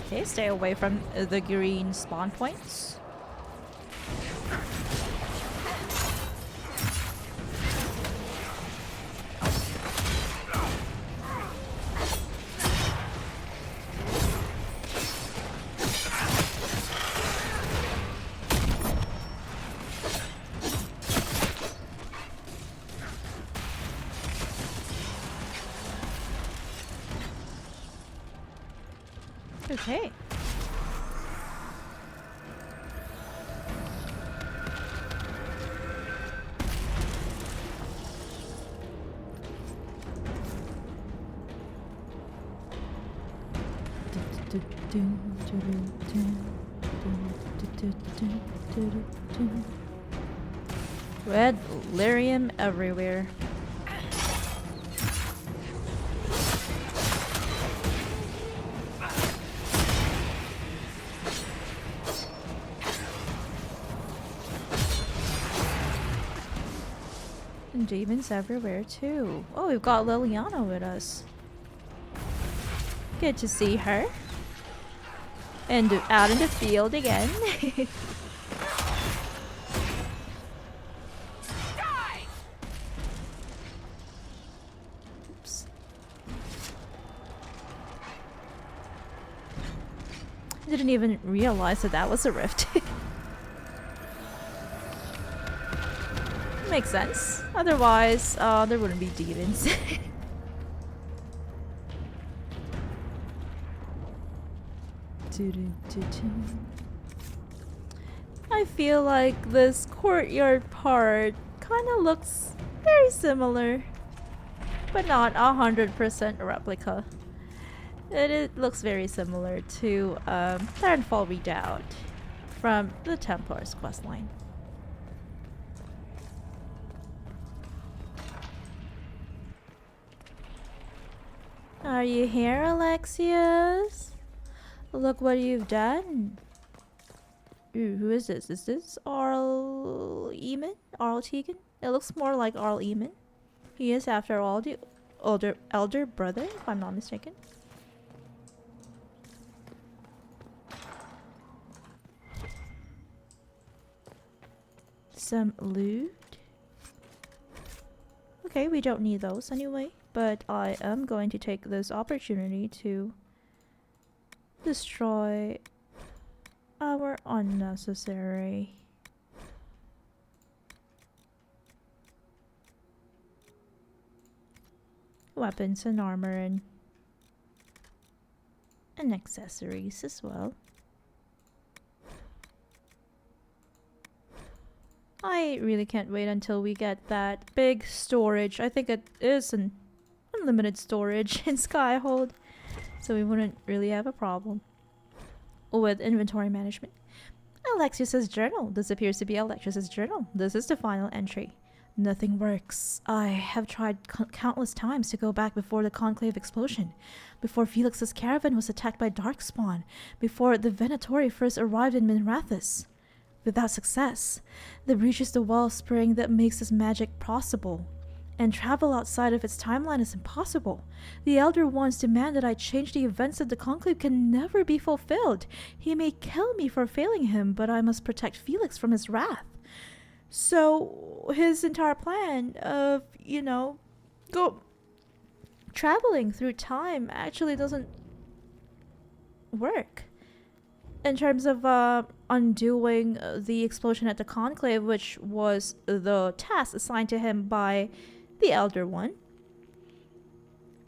Okay, stay away from the green spawn points. Okay. Red lyrium everywhere. And demons everywhere too. Oh, we've got Liliana with us. Good to see her. And out in the field again. Oops. I didn't even realize that that was a rift. Makes sense. Otherwise, there wouldn't be demons. I feel like this courtyard part kind of looks very similar, but not 100% replica. It looks very similar to Landfall Redoubt from the Templars questline. Are you here, Alexius? Look what you've done. Ooh, who is this? Is this Arl Eamon? Arl Tegan? It looks more like Arl Eamon. He is, after all, the elder brother, if I'm not mistaken. Some loot. Okay, we don't need those anyway, but I am going to take this opportunity to destroy our unnecessary weapons and armor and accessories as well. I really can't wait until we get that big storage. I think it is an unlimited storage in Skyhold, so we wouldn't really have a problem with inventory management. Alexius's journal. This appears to be Alexius's journal. This is the final entry. Nothing works. I have tried countless times to go back before the Conclave explosion, before Felix's caravan was attacked by Darkspawn, before the Venatori first arrived in Minrathous. Without success, the breach is the wellspring that makes this magic possible, and travel outside of its timeline is impossible. The Elder One's demand that I change the events of the Conclave can never be fulfilled. He may kill me for failing him, but I must protect Felix from his wrath. So his entire plan of, you know, traveling through time actually doesn't work. In terms of undoing the explosion at the Conclave, which was the task assigned to him by the Elder One,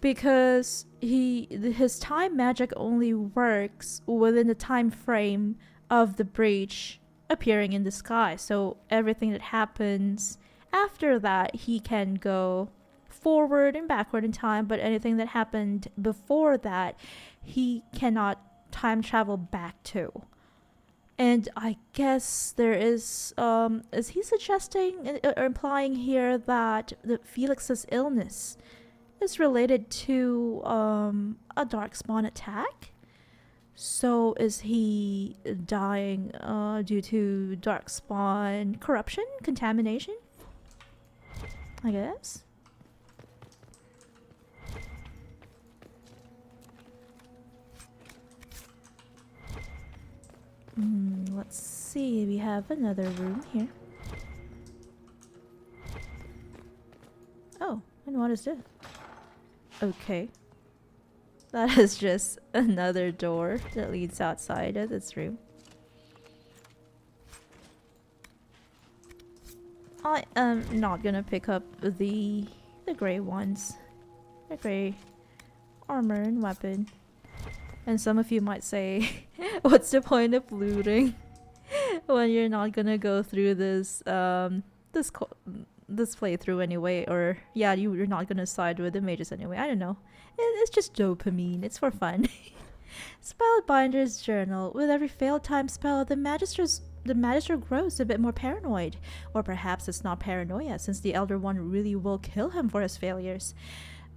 because his time magic only works within the time frame of the breach appearing in the sky. So everything that happens after that, he can go forward and backward in time, but anything that happened before that, he cannot time travel back to. And I guess there is he suggesting or implying here that Felix's illness is related to a darkspawn attack? So is he dying due to darkspawn corruption, contamination? I guess. Let's see, we have another room here. Oh, and what is this? Okay. That is just another door that leads outside of this room. I am not gonna pick up the grey ones. The grey armor and weapon. And some of you might say, what's the point of looting when you're not gonna go through this this playthrough anyway, or yeah, you're not gonna side with the mages anyway. I don't know. It's just dopamine. It's for fun. Spellbinder's journal. With every failed time spell, the Magister grows a bit more paranoid. Or perhaps it's not paranoia, since the Elder One really will kill him for his failures.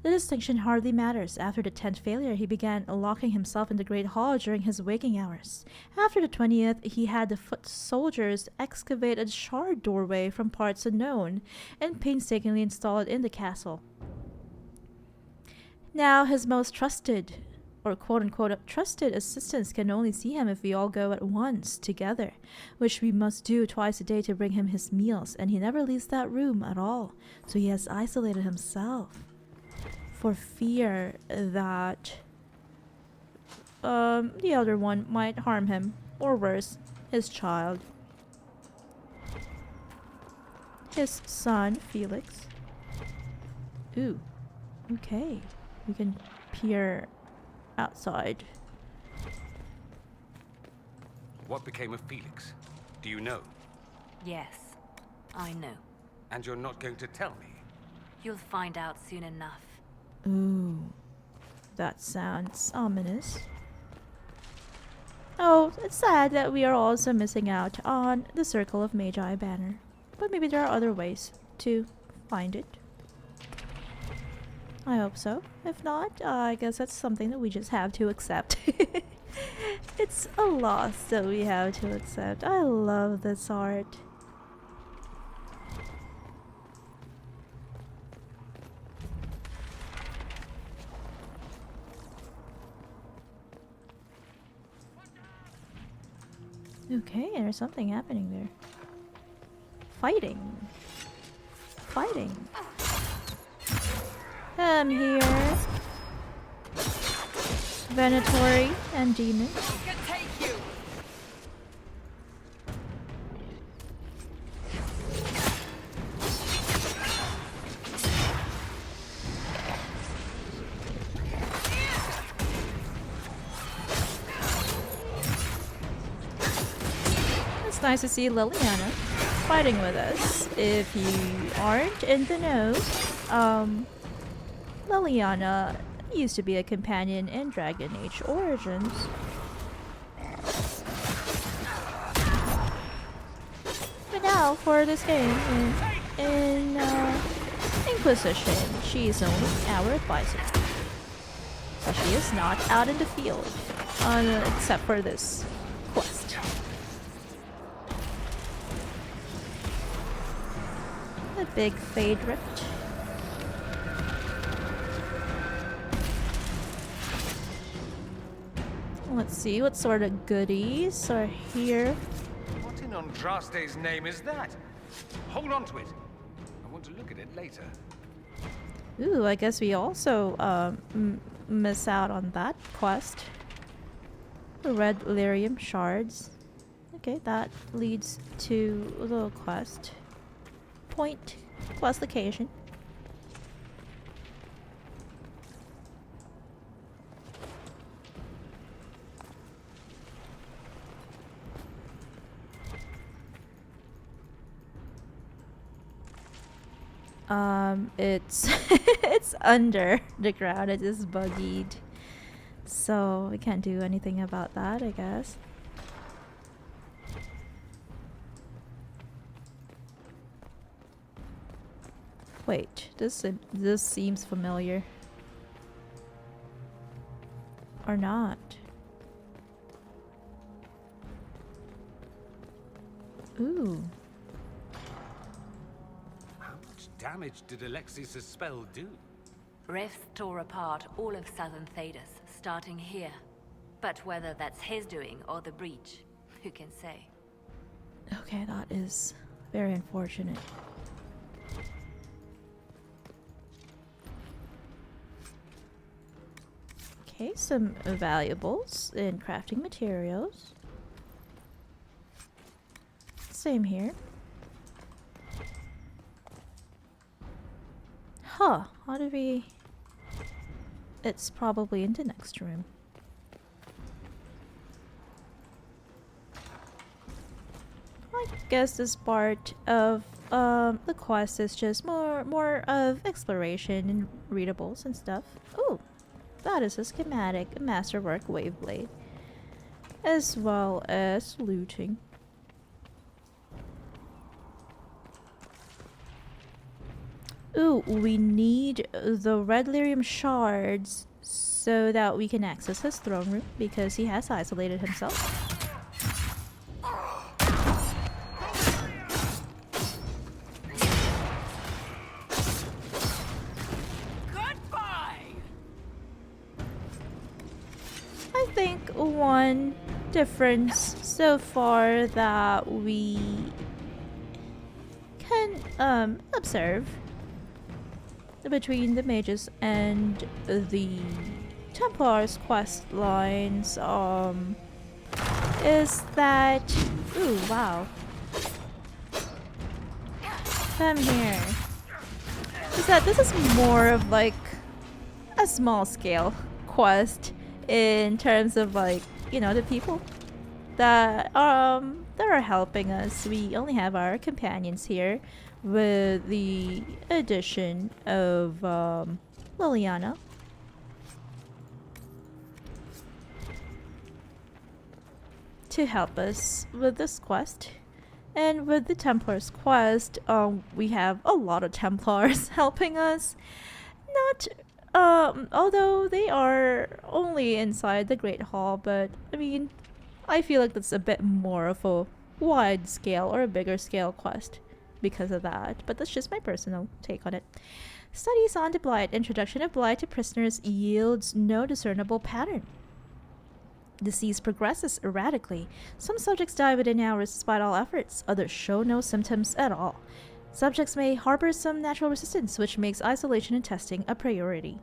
The distinction hardly matters. After the 10th failure, he began locking himself in the Great Hall during his waking hours. After the 20th, he had the foot soldiers excavate a shard doorway from parts unknown and painstakingly install it in the castle. Now his most trusted, or quote-unquote trusted assistants can only see him if we all go at once, together, which we must do twice a day to bring him his meals, and he never leaves that room at all, so he has isolated himself. For fear that the Elder One might harm him, or worse, his child. His son, Felix. Ooh, okay. We can peer outside. What became of Felix? Do you know? Yes, I know. And you're not going to tell me? You'll find out soon enough. Ooh, that sounds ominous. Oh, it's sad that we are also missing out on the Circle of Magi banner. But maybe there are other ways to find it. I hope so. If not, I guess that's something that we just have to accept. It's a loss that we have to accept. I love this art. Okay, there's something happening there. Fighting. Fighting. I'm here. Venatori and Demon. It's nice to see Liliana fighting with us. If you aren't in the know, Liliana used to be a companion in Dragon Age Origins. But now, for this game, in Inquisition, she is only our advisor. So she is not out in the field, except for this quest. A big Fade Rift. Let's see, what sort of goodies are here? What in Andraste's name is that? Hold on to it. I want to look at it later. Ooh, I guess we also miss out on that quest. The red lyrium shards. Okay, that leads to a little quest. Point quest location. It's it's under the ground. It is buggied, so we can't do anything about that, I guess. Wait, this seems familiar. Or not. Ooh. How much damage did Alexius' spell do? Rifts tore apart all of southern Thedas, starting here. But whether that's his doing or the breach, who can say? Okay, that is very unfortunate. Okay, some valuables and crafting materials. Same here. Huh, how do we... It's probably in the next room. I guess this part of the quest is just more of exploration and readables and stuff. Ooh, that is a schematic, a masterwork wave blade, as well as looting. Ooh, we need the red lyrium shards so that we can access his throne room because he has isolated himself. I think one difference so far that we can observe between the mages and the Templars quest lines is that ooh, wow, come here, is that this is more of like a small scale quest in terms of like, you know, the people that are helping us. We only have our companions here with the addition of Liliana. To help us with this quest. And with the Templars quest, we have a lot of Templars helping us. Not although they are only inside the Great Hall, but I mean, I feel like that's a bit more of a wide scale or a bigger scale quest because of that, but that's just my personal take on it. Studies on the Blight. Introduction of Blight to prisoners yields no discernible pattern. Disease progresses erratically. Some subjects die within hours despite all efforts. Others show no symptoms at all. Subjects may harbor some natural resistance, which makes isolation and testing a priority.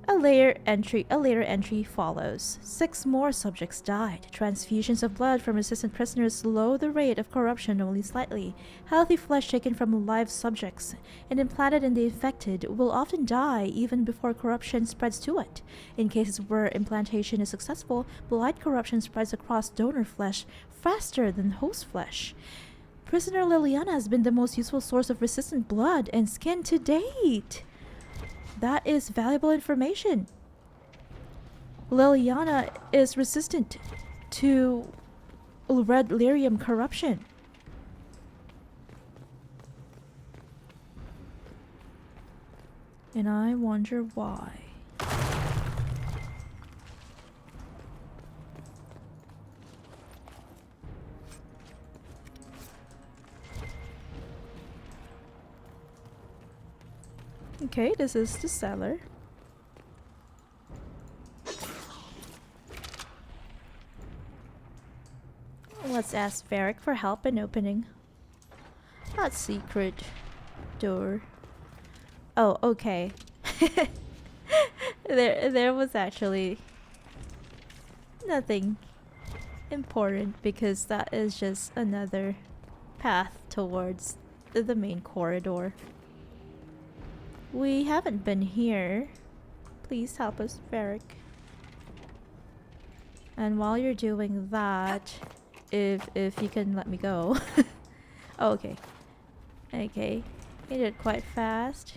A later entry follows. 6 more subjects died. Transfusions of blood from resistant prisoners slow the rate of corruption only slightly. Healthy flesh taken from live subjects and implanted in the infected will often die even before corruption spreads to it. In cases where implantation is successful, blight corruption spreads across donor flesh faster than host flesh. Prisoner Liliana has been the most useful source of resistant blood and skin to date. That is valuable information. Liliana is resistant to red lyrium corruption. And I wonder why. Okay, this is the cellar. Let's ask Varric for help in opening that secret door. Oh, okay. There was actually nothing important because that is just another path towards the main corridor. We haven't been here. Please help us, Varric. And while you're doing that, if you can let me go. Oh, okay. Okay. You did it quite fast.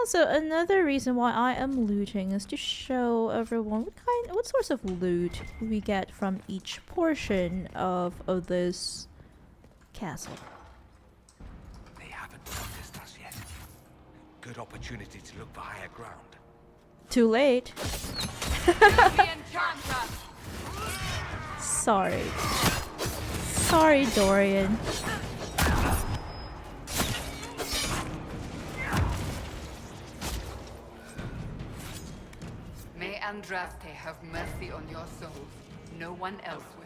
Also, another reason why I am looting is to show everyone what sorts of loot we get from each portion of this castle. They haven't noticed us yet. Good opportunity to look for higher ground. Too late. Sorry. Sorry, Dorian. May Andraste have mercy on your souls. No one else will.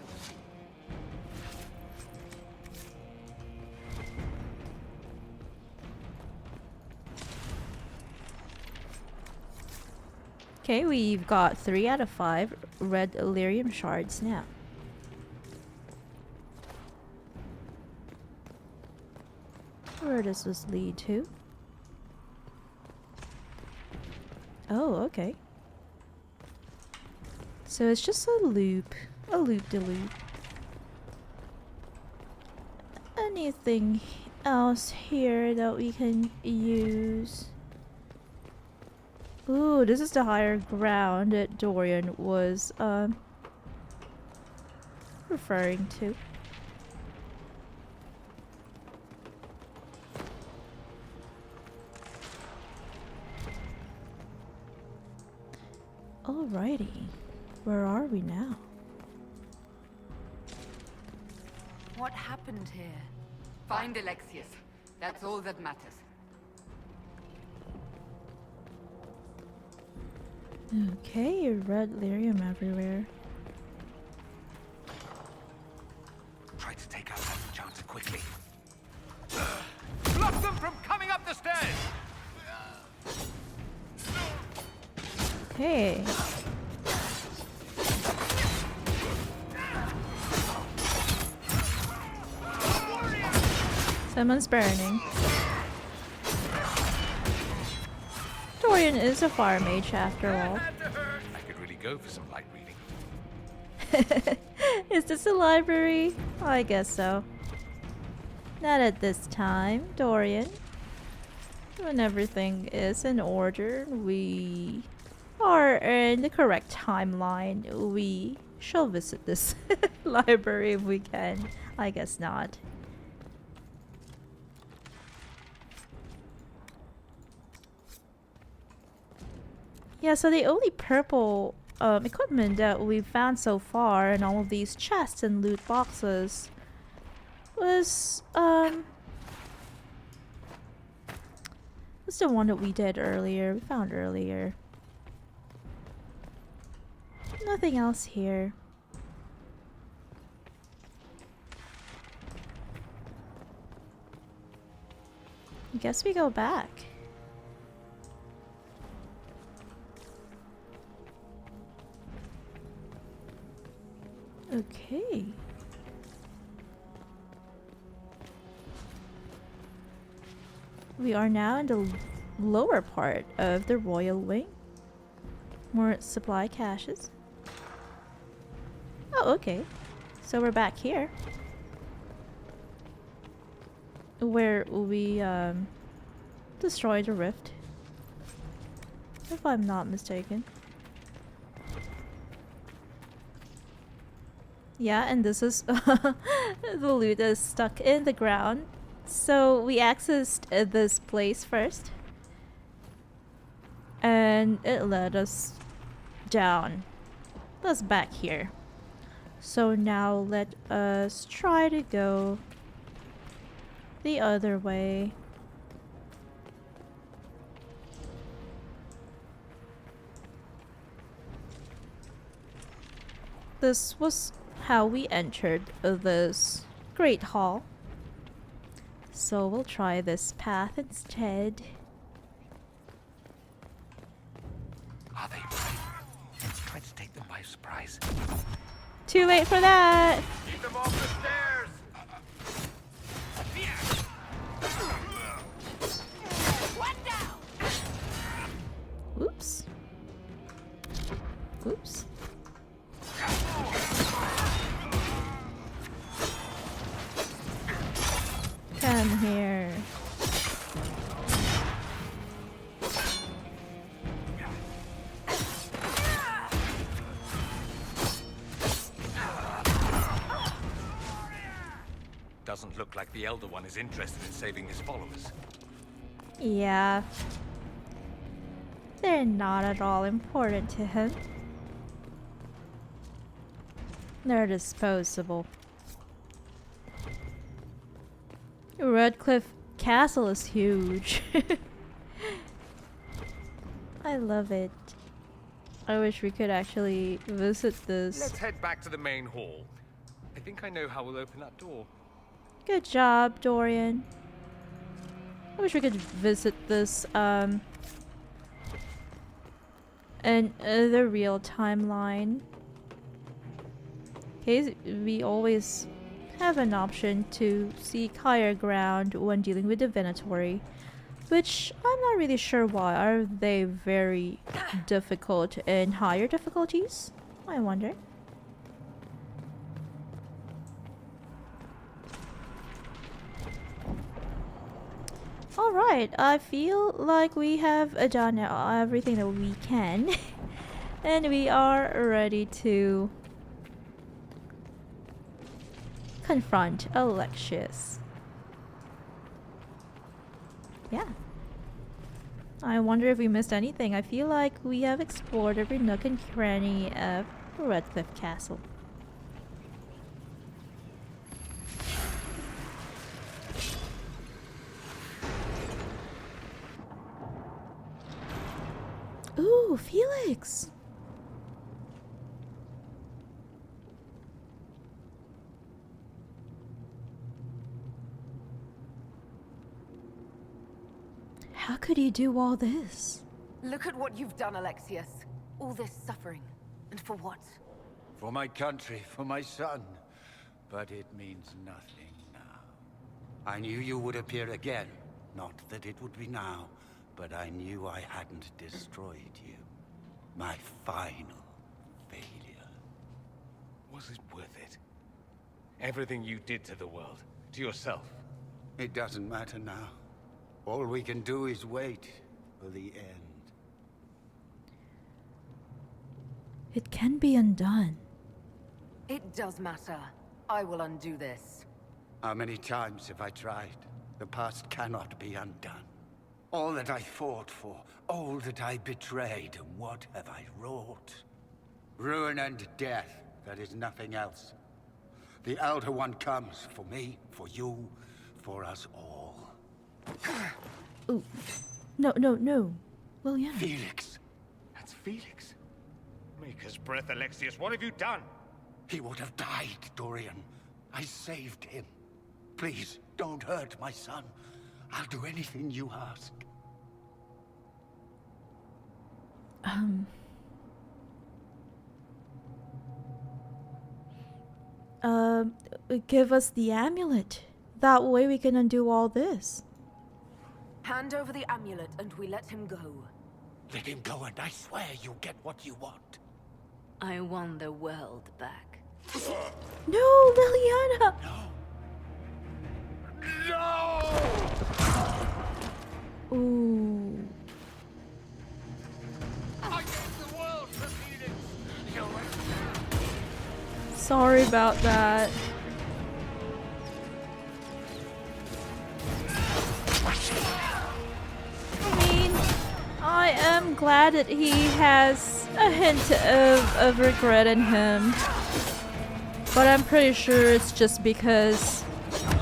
Okay, we've got 3 out of 5 red Illyrium shards now. Where does this lead to? Oh, okay. So it's just a loop-de-loop. Anything else here that we can use? Ooh, this is the higher ground that Dorian was referring to. Alrighty, where are we now? What happened here? Find Alexius. That's all that matters. Okay, red lyrium everywhere. Try to take out that enchanter quickly. Block them from coming up the stairs! Hey. Someone's burning. Dorian is a fire mage after all. I could really go for some light reading. Is this a library? I guess so. Not at this time, Dorian. When everything is in order, we are in the correct timeline. We shall visit this library if we can. I guess not. Yeah, so the only purple equipment that we've found so far in all of these chests and loot boxes was the one that we did earlier. We found earlier. Nothing else here. I guess we go back. Okay. We are now in the lower part of the royal wing. More supply caches. Oh, okay. So we're back here. Where we destroyed a rift. If I'm not mistaken. Yeah, and this is the loot that is stuck in the ground. So we accessed this place first. And it led us down. Let's back here. So now let us try to go the other way. This was how we entered this great hall. So we'll try this path instead. Are they right? Try to take them by surprise. Too late for that! Keep them off the stairs! Oops. Oops. Come here. the Elder One is interested in saving his followers. Yeah. They're not at all important to him. They're disposable. Redcliffe Castle is huge. I love it. I wish we could actually visit this. Let's head back to the main hall. I think I know how we'll open that door. Good job, Dorian. I wish we could visit this in the real timeline. Okay, we always have an option to seek higher ground when dealing with Divinatory, which I'm not really sure why. Are they very difficult in higher difficulties? I wonder. Alright, I feel like we have done everything that we can. And we are ready to confront Alexius. Yeah. I wonder if we missed anything. I feel like we have explored every nook and cranny of Redcliffe Castle. Ooh, Felix! How could you do all this? Look at what you've done, Alexius. All this suffering. And for what? For my country, for my son. But it means nothing now. I knew you would appear again. Not that it would be now, but I knew I hadn't destroyed you. My final failure. Was it worth it? Everything you did to the world, to yourself. It doesn't matter now. All we can do is wait for the end. It can be undone. It does matter. I will undo this. How many times have I tried? The past cannot be undone. All that I fought for, all that I betrayed, what have I wrought? Ruin and death, that is nothing else. The Elder One comes for me, for you, for us all. Ooh. No, no, no. William. Felix. That's Felix. Maker's breath, Alexius, what have you done? He would have died, Dorian. I saved him. Please, don't hurt my son. I'll do anything you ask. Give us the amulet. That way we can undo all this. Hand over the amulet and we let him go. Let him go and I swear you'll get what you want. I want the world back. No, Liliana! No! Ooh. I gave the world for Felix. Sorry about that. I mean, I am glad that he has a hint of regret in him. But I'm pretty sure it's just because,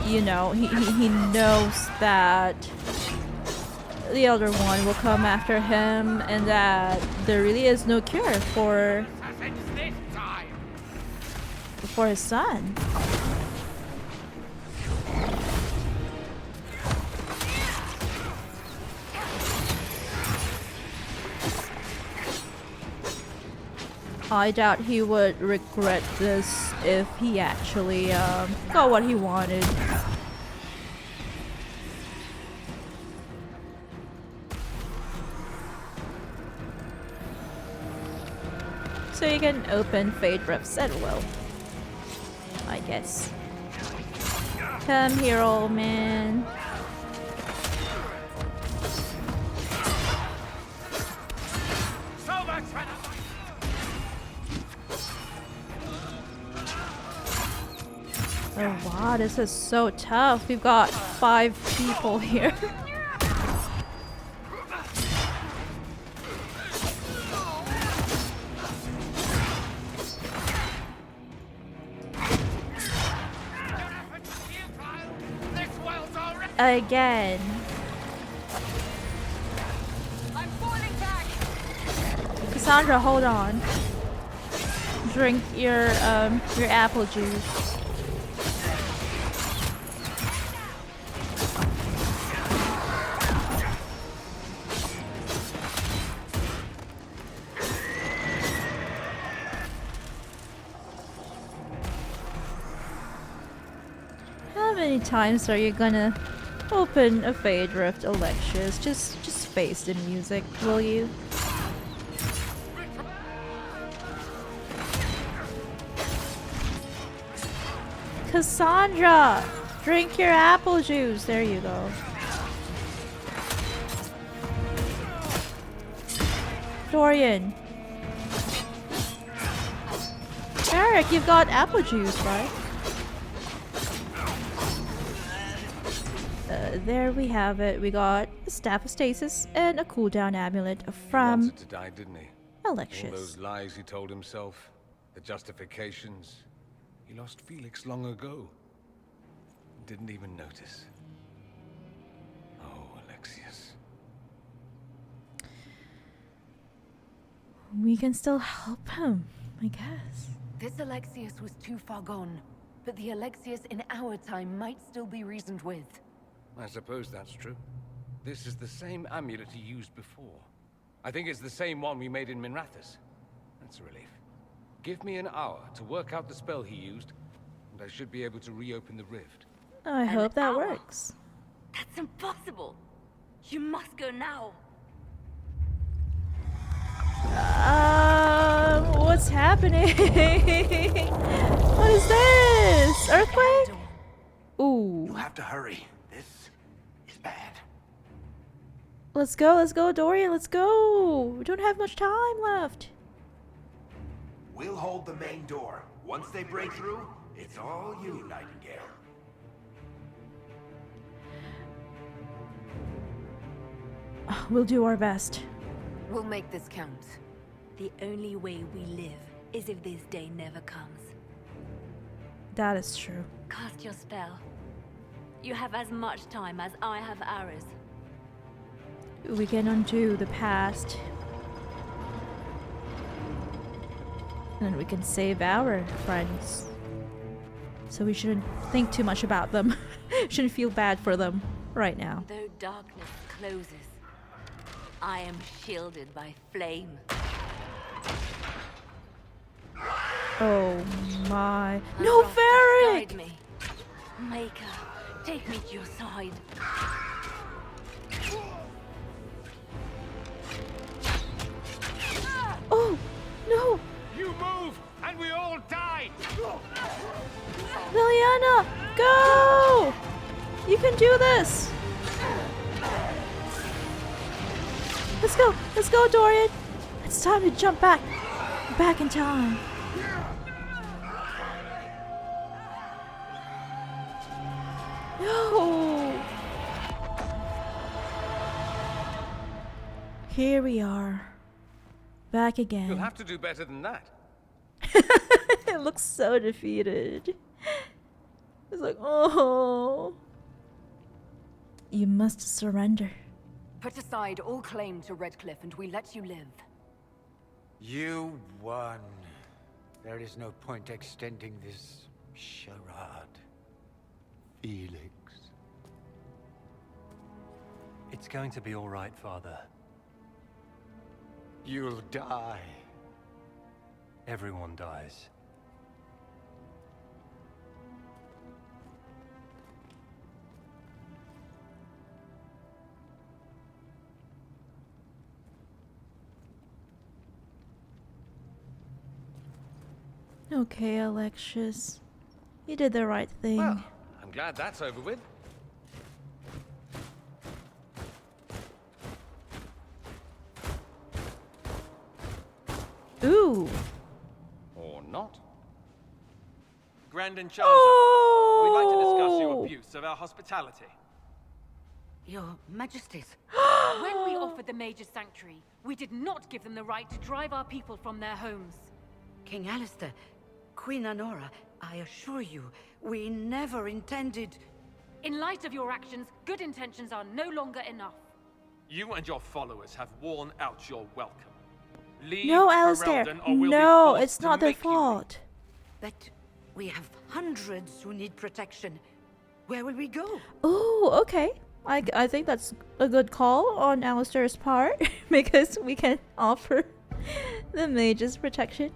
you know, he knows that the Elder One will come after him and that there really is no cure for his son. I doubt he would regret this if he actually got what he wanted. So you can open Fate Rifts at will, I guess. Come here, old man. Oh wow, this is so tough. We've got 5 people here. Again. I'm falling back. Cassandra, hold on. Drink your apple juice. How many times are you gonna open a Fade Rift, Alexius? Just face the music, will you? Cassandra! Drink your apple juice. There you go. Dorian. Eric, you've got apple juice, right? There we have it. We got a Staff of Stasis and a cooldown amulet from He wanted to die, didn't he? Alexius. All those lies he told himself, the justifications. He lost Felix long ago. Didn't even notice. Oh, Alexius. We can still help him, I guess. This Alexius was too far gone, but the Alexius in our time might still be reasoned with. I suppose that's true. This is the same amulet he used before. I think it's the same one we made in Minrathous. That's a relief. Give me an hour to work out the spell he used, and I should be able to reopen the rift. I hope that works. That's impossible. You must go now. What's happening? What is this? Earthquake? Ooh. You have to hurry. This is bad. Let's go, Dorian, let's go. We don't have much time left. We'll hold the main door. Once they break through, it's all you, Nightingale. We'll do our best. We'll make this count. The only way we live is if this day never comes. That is true. Cast your spell. You have as much time as I have hours. We can undo the past. And we can save our friends. So we shouldn't think too much about them. Shouldn't feel bad for them right now. Though darkness closes, I am shielded by flame. Oh my. And No, Roth, Varric! guide me. Maker, take me to your side. Oh, no! You move, and we all die! Liliana, go! You can do this! Let's go, Dorian! It's time to jump back in time. No! Here we are. Back again. You'll have to do better than that. It looks so defeated. It's like, oh. You must surrender. Put aside all claim to Redcliffe and we let you live. You won. There is no point extending this charade. Felix. It's going to be all right, Father. You'll die. Everyone dies. Okay, Alexius. You did the right thing. Well, I'm glad that's over with. Ooh. Or not. Grand Enchanter. Oh! We'd like to discuss your abuse of our hospitality. Your Majesties. When we offered the Mage's sanctuary, we did not give them the right to drive our people from their homes. King Alistair, Queen Anora, I assure you, we never intended... In light of your actions, good intentions are no longer enough. You and your followers have worn out your welcome. Leave No, Alistair. Ferelden, or we'll be No, forced it's to not their make you fault. But we have hundreds who need protection. Where will we go? Oh, okay. I think that's a good call on Alistair's part because we can offer the mages protection.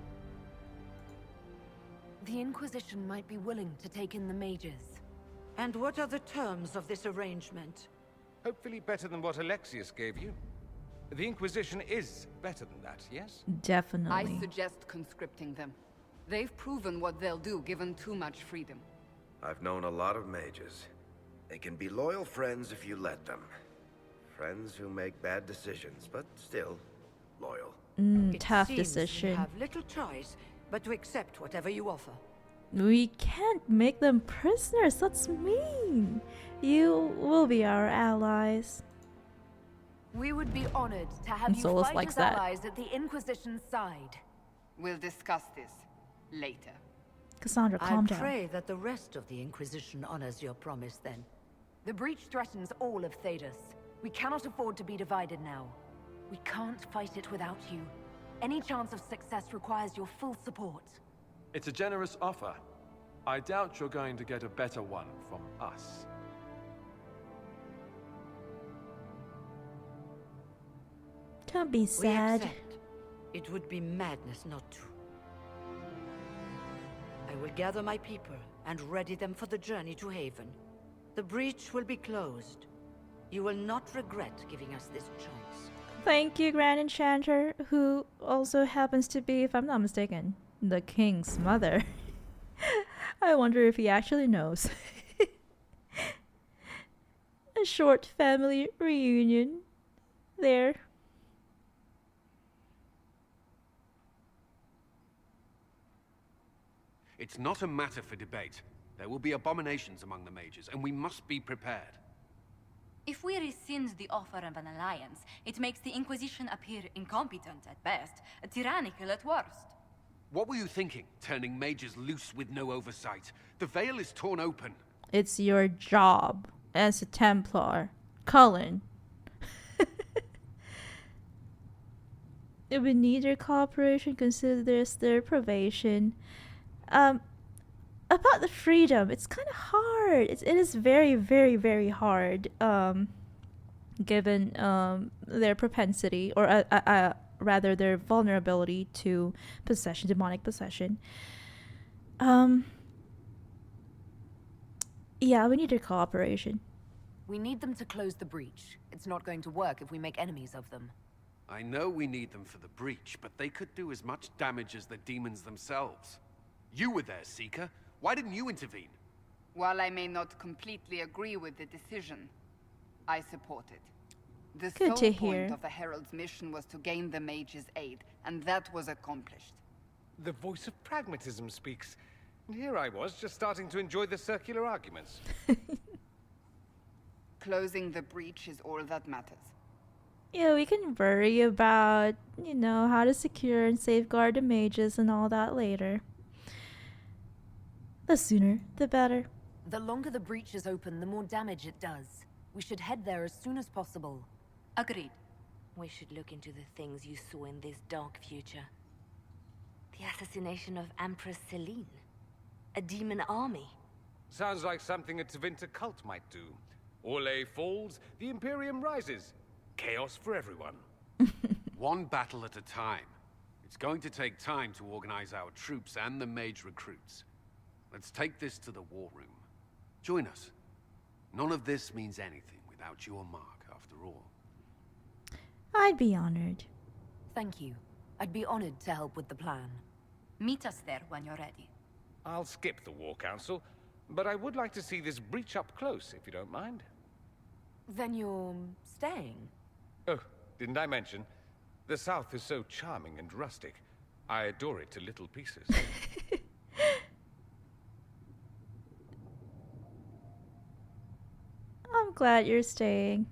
The Inquisition might be willing to take in the mages. And what are the terms of this arrangement? Hopefully better than what Alexius gave you. The Inquisition is better than that, yes? Definitely. I suggest conscripting them. They've proven what they'll do given too much freedom. I've known a lot of mages. They can be loyal friends if you let them. Friends who make bad decisions, but still loyal. Tough seems decision. We have little choice but to accept whatever you offer. We can't make them prisoners. That's mean. You will be our allies. We would be honored to have you Solus fight likes as that. allies at the Inquisition's side. We'll discuss this later. Cassandra, calm I down. pray that the rest of the Inquisition honors your promise then. The breach threatens all of Thedas. We cannot afford to be divided now. We can't fight it without you. Any chance of success requires your full support. It's a generous offer. I doubt you're going to get a better one from us. Don't be sad. We accept. It would be madness not to. I will gather my people and ready them for the journey to Haven. The breach will be closed. You will not regret giving us this choice. Thank you, Grand Enchanter, who also happens to be, if I'm not mistaken, the king's mother. I wonder if he actually knows. A short family reunion there. It's not a matter for debate. There will be abominations among the mages, and we must be prepared. If we rescind the offer of an alliance, it makes the Inquisition appear incompetent at best, tyrannical at worst. What were you thinking, turning mages loose with no oversight? The veil is torn open. It's your job as a Templar. Cullen. If we need your cooperation, consider this their probation. About the freedom, it's kind of hard. It is very, very, very hard, given their propensity, or rather their vulnerability to possession, demonic possession. Yeah, we need your cooperation. We need them to close the breach. It's not going to work if we make enemies of them. I know we need them for the breach, but they could do as much damage as the demons themselves. You were there, Seeker. Why didn't you intervene? While I may not completely agree with the decision, I support it. The Good to sole hear. point of the Herald's mission was to gain the mage's aid, and that was accomplished. The voice of pragmatism speaks. And here I was, just starting to enjoy the circular arguments. Closing the breach is all that matters. Yeah, we can worry about, how to secure and safeguard the mages and all that later. The sooner, the better. The longer the breach is open, the more damage it does. We should head there as soon as possible. Agreed. We should look into the things you saw in this dark future. The assassination of Empress Celine. A demon army. Sounds like something a Tevinter cult might do. Orlais falls, the Imperium rises. Chaos for everyone. One battle at a time. It's going to take time to organize our troops and the mage recruits. Let's take this to the war room. Join us. None of this means anything without your mark, after all. I'd be honored. Thank you. I'd be honored to help with the plan. Meet us there when you're ready. I'll skip the War Council, but I would like to see this breach up close, if you don't mind. Then you're staying? Oh, didn't I mention? The South is so charming and rustic. I adore it to little pieces. glad you're staying.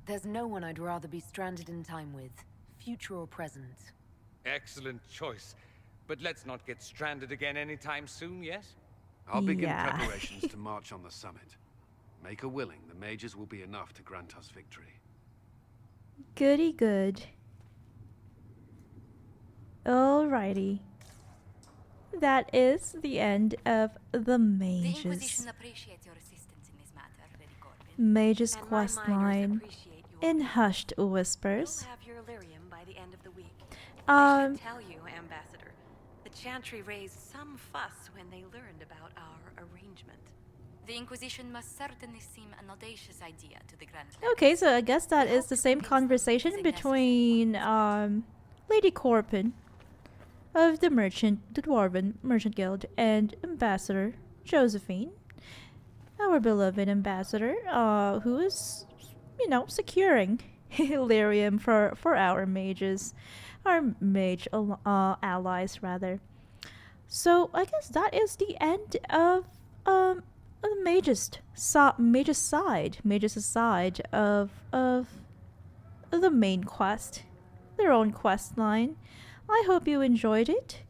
There's no one I'd rather be stranded in time with, future or present. Excellent choice. But let's not get stranded again anytime soon, yes? I'll begin Yeah. preparations to march on the summit. Make a willing, the mages will be enough to grant us victory. Goody good. Alrighty. That is the end of the The Mages. Inquisition appreciates your assistance in this matter, Redcliffe. Mages And my quest miners line appreciate your in hushed whispers. You'll have your Illyrium by the end of the week. Um, I should tell you, Ambassador, the Chantry raised some fuss when they learned about our arrangement. The Inquisition must certainly seem an audacious idea to the Grand. Okay, so I guess that is the same conversation between Lady Corpin of the Dwarven Merchant Guild, and Ambassador Josephine, our beloved ambassador, who is, securing Illyrium for our mages, our mage allies rather. So I guess that is the end of the mages side of the main quest, their own quest line. I hope you enjoyed it.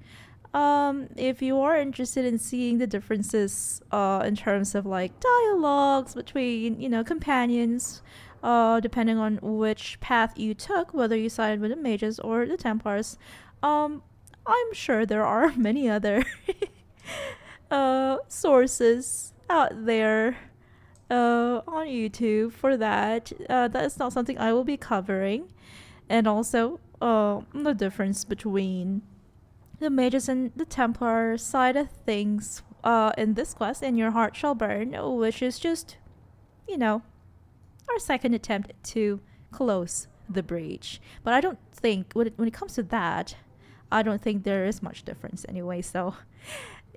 If you are interested in seeing the differences in terms of like dialogues between companions, depending on which path you took, whether you sided with the mages or the Templars, I'm sure there are many other sources out there on YouTube for that. That is not something I will be covering. And also the difference between the mages and the Templar side of things in this quest, In Your Heart Shall Burn, which is just, our second attempt to close the breach. But I don't think, when it comes to that, I don't think there is much difference anyway, so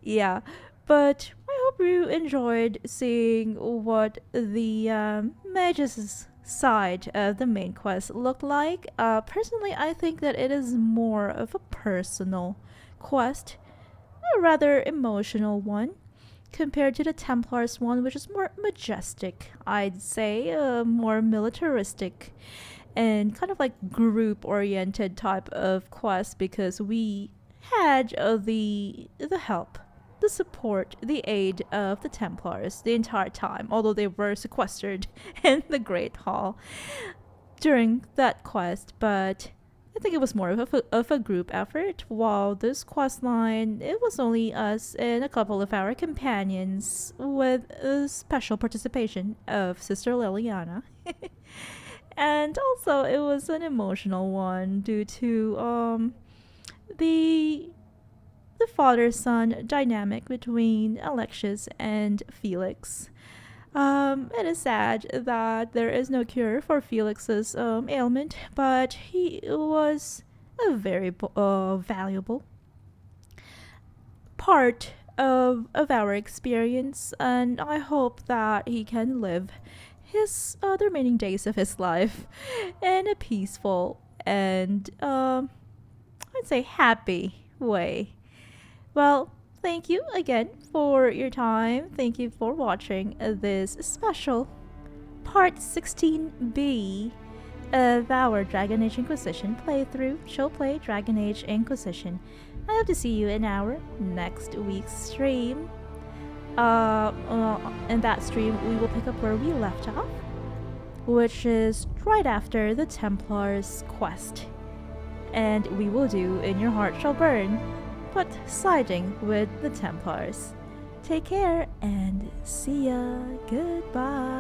yeah. But I hope you enjoyed seeing what the mages' side of the main quest looked like. Personally, I think that it is more of a personal quest, a rather emotional one, compared to the Templars one, which is more majestic, I'd say, more militaristic, and kind of like group-oriented type of quest, because we had the help, the support, the aid of the Templars the entire time, although they were sequestered in the Great Hall during that quest. But I think it was more of a group effort, while this quest line, it was only us and a couple of our companions, with a special participation of Sister Liliana. And also it was an emotional one due to the father-son dynamic between Alexius and Felix. It is sad that there is no cure for Felix's ailment, but he was a very valuable part of our experience, and I hope that he can live the remaining days of his life in a peaceful and I'd say happy way. Well, thank you again for your time. Thank you for watching this special part 16B of our Dragon Age Inquisition playthrough. She'll play Dragon Age Inquisition. I hope to see you in our next week's stream. In that stream, we will pick up where we left off, which is right after the Templars quest. And we will do In Your Heart Shall Burn, but siding with the Templars. Take care and see ya. Goodbye.